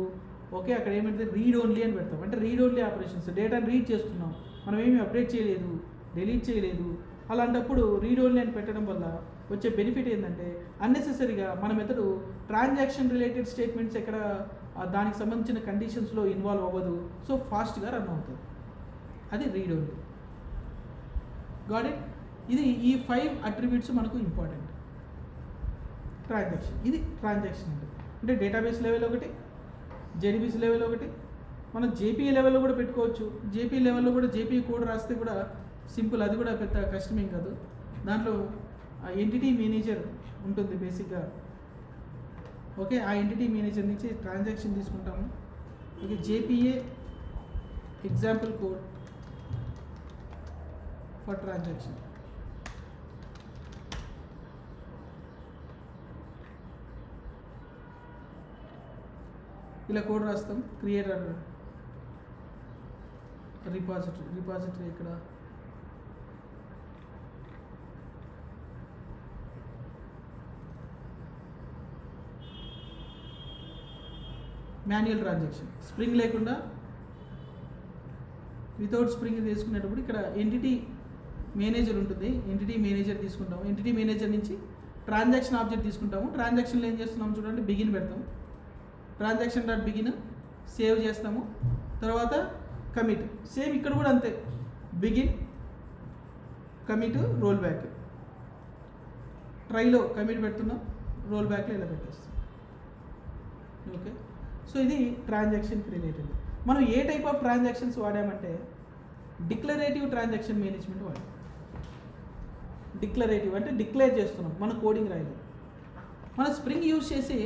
ఓకే అక్కడ ఏమంటే రీడ్ ఓన్లీ అని పెడతాం. అంటే రీడ్ ఓన్లీ ఆపరేషన్స్, డేటాని రీడ్ చేస్తున్నాం, మనం ఏమీ అప్డేట్ చేయలేదు, డిలీట్ చేయలేదు. అలాంటప్పుడు రీడ్ ఓన్లీ అని పెట్టడం వల్ల వచ్చే బెనిఫిట్ ఏంటంటే అన్నెసెసరీగా మన మెథడ్ ట్రాన్సాక్షన్ రిలేటెడ్ స్టేట్మెంట్స్ ఎక్కడ దానికి సంబంధించిన కండిషన్స్లో ఇన్వాల్వ్ అవ్వదు, సో ఫాస్ట్గా రన్ అవుతుంది. అది రీడ్ ఓన్లీ. Got it. ఇది ఈ 5 అట్రిబ్యూట్స్ మనకు ఇంపార్టెంట్. ట్రాన్సాక్షన్, ఇది ట్రాన్సాక్షన్ అంటే డేటాబేస్ లెవెల్ ఒకటి, జెడిబిసి లెవెల్ ఒకటి, మనం జేపీ లెవెల్లో కూడా పెట్టుకోవచ్చు. జేపీ లెవెల్లో కూడా జేపీ కోడ్ రాస్తే కూడా సింపుల్, అది కూడా పెద్ద కష్టమేం కాదు. దాంట్లో ఆ ఎంటిటీ మేనేజర్ ఉంటుంది బేసిక్గా. ఓకే, ఆ ఎంటిటీ మేనేజర్ నుంచి ట్రాన్సాక్షన్ తీసుకుంటాము. Okay, JPA example code for transaction. ఇలా కోడ్ రాస్తాం. క్రియేటర్ రిపాజిటరీ ఇక్కడ మాన్యువల్ ట్రాన్సాక్షన్, స్ప్రింగ్ లేకుండా వితౌట్ స్ప్రింగ్ తీసుకునేటప్పుడు ఇక్కడ ఎంటిటీ మేనేజర్ ఉంటుంది. ఎంటిటీ మేనేజర్ తీసుకుంటాము. ఎంటిటీ మేనేజర్ నుంచి ట్రాన్సాక్షన్ ఆబ్జెక్ట్ తీసుకుంటాము. ట్రాన్సాక్షన్లో ఏం చేస్తున్నాము చూడండి, బిగిన్ పెడతాము. ట్రాన్సాక్షన్ డాట్ బిగిన్ సేవ్ చేస్తాము. తర్వాత కమిట్, సేమ్ ఇక్కడ కూడా అంతే, బిగిన్ కమిట్ రోల్ బ్యాక్. ట్రైలో కమిట్ పెడుతున్నాం, రోల్ బ్యాక్లో ఇలా పెట్టేస్తాం. ఓకే, సో ఇది ట్రాన్సాక్షన్కి రిలేటెడ్. మనం ఏ టైప్ ఆఫ్ ట్రాన్సాక్షన్స్ వాడామంటే డిక్లరేటివ్ ట్రాన్సాక్షన్ మేనేజ్మెంట్ వాడాం. డిక్లరేటివ్ అంటే డిక్లేర్ చేస్తున్నాం, మన కోడింగ్ రాయలేదు. మన స్ప్రింగ్ యూజ్ చేసి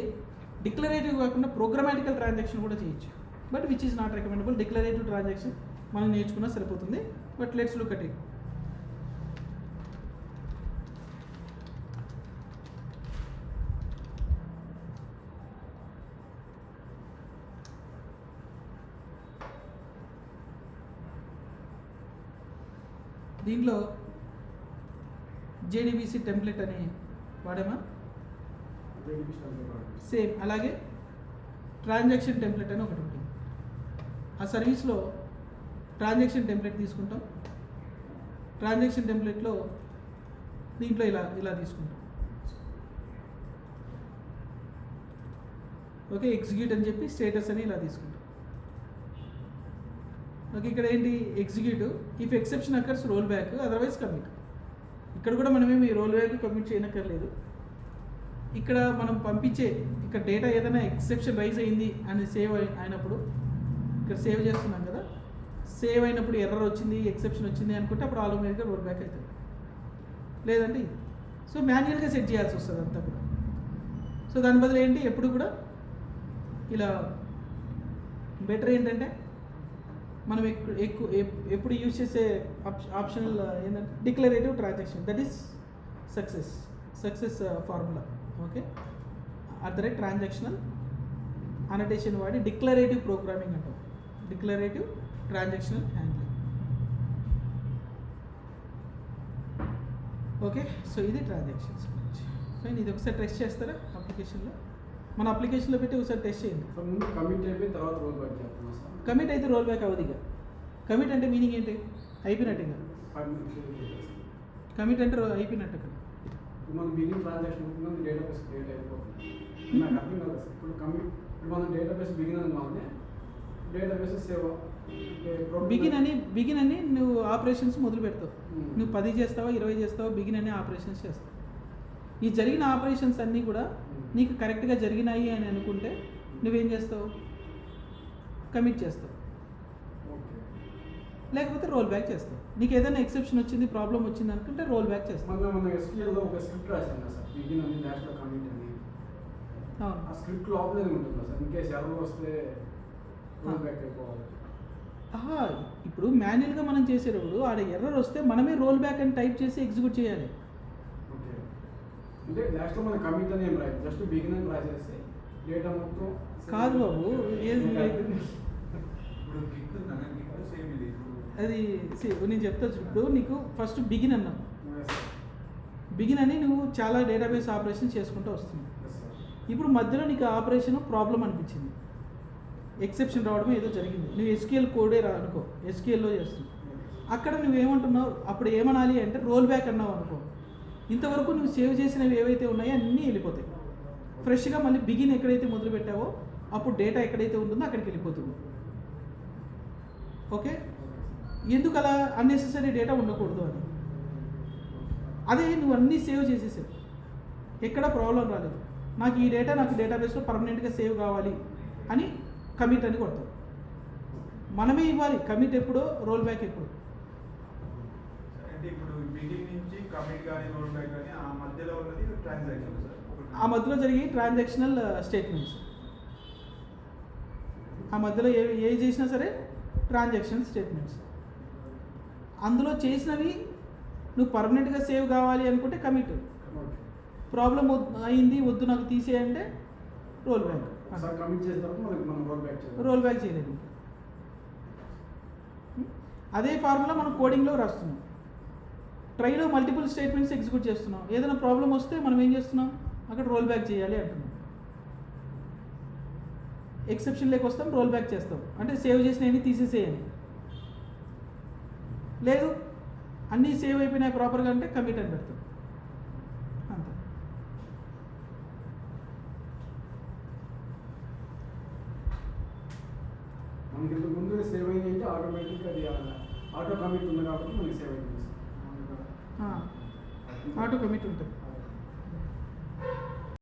డిక్లరేటివ్ కాకుండా ప్రోగ్రామాటికల్ ట్రాన్సాక్షన్ కూడా చేయొచ్చు, but which is not recommendable. Declarative transaction మనం నేర్చుకున్నా సరిపోతుంది. But let's look at it. దీంట్లో జేడీబీసీ టెంప్లెట్ అని వాడామా? సేమ్ అలాగే ట్రాన్సాక్షన్ టెంప్లెట్ అని ఒకటి ఉంటుంది. ఆ సర్వీస్లో ట్రాన్సాక్షన్ టెంప్లెట్ తీసుకుంటాం. ట్రాన్సాక్షన్ టెంప్లెట్లో దీంట్లో ఇలా తీసుకుంటాం. ఓకే, ఎగ్జిక్యూట్ అని చెప్పి స్టేటస్ అని ఇలా తీసుకుంటాం. ఓకే, ఇక్కడ ఏంటి executive, if exception occurs roll back, otherwise commit. ఇక్కడ కూడా మనమేమి రోల్ బ్యాక్ కమిట్ చేయనక్కర్లేదు. ఇక్కడ మనం పంపించే ఇక్కడ డేటా ఏదైనా ఎక్సెప్షన్ రైజ్ అయింది అని సేవ్ అయినప్పుడు ఇక్కడ సేవ్ చేస్తున్నాం కదా, సేవ్ అయినప్పుడు ఎర్రర్ వచ్చింది, ఎక్సెప్షన్ వచ్చింది అనుకుంటే అప్పుడు ఆటోమేటిక్గా రోల్ బ్యాక్ అవుతుంది. లేదంటే ఇది సో మాన్యువల్గా సెట్ చేయాల్సి వస్తుంది అంతా కూడా. సో దాని బదులు ఏంటి, ఎప్పుడు కూడా ఇలా బెటర్ ఏంటంటే మనం ఎప్పుడు యూజ్ చేసే ఆప్షనల్ ఏంటంటే declarative transaction, that is success formula. Okay, @ transactional annotation వాడి డిక్లరేటివ్ ప్రోగ్రామింగ్ అంటాం. Declarative transactional handling. Okay, so ఇది ట్రాన్సాక్షన్స్ గురించి. ఫైన్, ఇది ఒకసారి టెస్ట్ చేస్తారా అప్లికేషన్లో? మన అప్లికేషన్లో పెట్టి ఒకసారి టెస్ట్ చేయండి. కమిట్ అయితే రోల్ బ్యాక్ అవ్వదు. ఇక కమిట్ అంటే మీనింగ్ ఏంటి, అయిపోయినట్టు. ఇక కమిట్ అంటే అయిపోయినట్టు. అక్కడ మనం బిగిన్ ట్రాన్సాక్షన్ ఉంటుంది, డేటాబేస్ క్రియేట్ అయిపోతుంది. నాకు అర్థం కాదు సార్. ఇప్పుడు కమిట్, ఇప్పుడు మనం డేటాబేస్ బిగిన్ అనుకోవాలి, డేటాబేస్ సేవ్ బిగిన్ అని నువ్వు ఆపరేషన్స్ మొదలు పెడతావు. నువ్వు 10 చేస్తావా 20 చేస్తావా, బిగిన్ అనే ఆపరేషన్స్ చేస్తావు. ఈ జరిగిన ఆపరేషన్స్ అన్నీ కూడా నీకు కరెక్ట్గా జరిగినాయి అని అనుకుంటే నువ్వేం చేస్తావు, కమిట్ చేస్తావు, లేకపోతే రోల్ బ్యాక్ చేస్తావు. నీకు ఏదైనా ఎక్సెప్షన్ వచ్చింది, ప్రాబ్లం వచ్చింది అనుకుంటే రోల్ బ్యాక్ చేస్తావు. మనం ఎస్క్యూఎల్లో ఒక స్క్రిప్ట్ రాసాం కదా సార్, బిగిన్ అని డాష్లో కమిట్ అని. ఆ స్క్రిప్ట్ లోపలే ఉంటుందా సార్, ఇన్ కేసు ఎర్రర్ వస్తే రోల్ బ్యాక్ అయిపోవాలి? ఇప్పుడు మాన్యువల్గా మనం చేసేటప్పుడు ఆడ ఎర్రర్ వస్తే మనమే రోల్ బ్యాక్ అని టైప్ చేసి ఎగ్జిక్యూట్ చేయాలి. ఓకే, అంటే లాస్ట్లో మనం కమిట్ అని ఏం రాయాలి, జస్ట్ బిగిన్ అని రాసేసి డేటా మొత్తం. కాదు బాబు, అది నేను చెప్తా. ఇప్పుడు నీకు ఫస్ట్ బిగిన్ అన్నావు, బిగిన్ అని నువ్వు చాలా డేటాబేస్ ఆపరేషన్ చేసుకుంటూ వస్తున్నావు. ఇప్పుడు మధ్యలో నీకు ఆపరేషన్ ప్రాబ్లం అనిపించింది, ఎక్సెప్షన్ రావడం ఏదో జరిగింది. నువ్వు ఎస్క్యూఎల్ కోడే అనుకో, ఎస్క్యూఎల్లో చేస్తున్నావు. అక్కడ నువ్వేమంటున్నావు, అప్పుడు ఏమనాలి అంటే రోల్ బ్యాక్ అన్నావు అనుకో. ఇంతవరకు నువ్వు సేవ్ చేసినవి ఏవైతే ఉన్నాయో అన్నీ వెళ్ళిపోతాయి. ఫ్రెష్గా మళ్ళీ బిగిన్ ఎక్కడైతే మొదలు పెట్టావో అప్పుడు డేటా ఎక్కడైతే ఉంటుందో అక్కడికి వెళ్ళిపోతుంది. ఓకే, ఎందుకు అలా అన్నెసెసరీ డేటా ఉండకూడదు అని. అదే నువ్వు అన్నీ సేవ్ చేసేసావు, ఎక్కడ ప్రాబ్లం రాలేదు, నాకు ఈ డేటా నాకు డేటాబేస్లో పర్మనెంట్గా సేవ్ కావాలి అని కమిట్ అని కొడతావు. మనమే ఇవ్వాలి కమిట్ ఎప్పుడో రోల్ బ్యాక్ ఎప్పుడు. అంటే ఇప్పుడు బిగిన్ నుంచి కమిట్ కానీ రోల్ బ్యాక్ కానీ ఆ మధ్యలో ఉన్నది ట్రాన్సాక్షన్ సార్. ఆ మధ్యలో జరిగే ట్రాన్సాక్షనల్ స్టేట్మెంట్స్, ఆ మధ్యలో ఏ చేసినా సరే ట్రాన్సాక్షన్ స్టేట్మెంట్స్. అందులో చేసినవి నువ్వు పర్మనెంట్గా సేవ్ కావాలి అనుకుంటే కమిట్, ప్రాబ్లం అయింది వద్దు నాకు తీసేయంటే రోల్ బ్యాక్. సార్ కమిట్ చేసిన తర్వాత మనం రోల్ బ్యాక్ చేయాలి. రోల్ బ్యాక్ చేయలేదు. అదే ఫార్ములా మనం కోడింగ్లో రాస్తున్నాం. ట్రైలో మల్టిపుల్ స్టేట్మెంట్స్ ఎగ్జిక్యూట్ చేస్తున్నాం. ఏదైనా ప్రాబ్లం వస్తే మనం ఏం చేస్తున్నాం, అక్కడ రోల్ బ్యాక్ చేయాలి అంటున్నాం. ఎక్సెప్షన్ లేక వస్తాం, రోల్ బ్యాక్ చేస్తాం. అంటే సేవ్ చేసినవన్నీ తీసేసేయాలి. లేదు అన్నీ సేవ్ అయిపోయినాయి ప్రాపర్గా అంటే కమిట్ అని పెడతాం అంతే. మనకి ఇంతకు ముందు సేవ్ అయింది అంటే ఆటోమేటిక్గా అది ఆటో కమిట్ ఉంది కాబట్టి మనకి సేవ్ అయింది. ఆటో కమిట్ ఉంటుంది.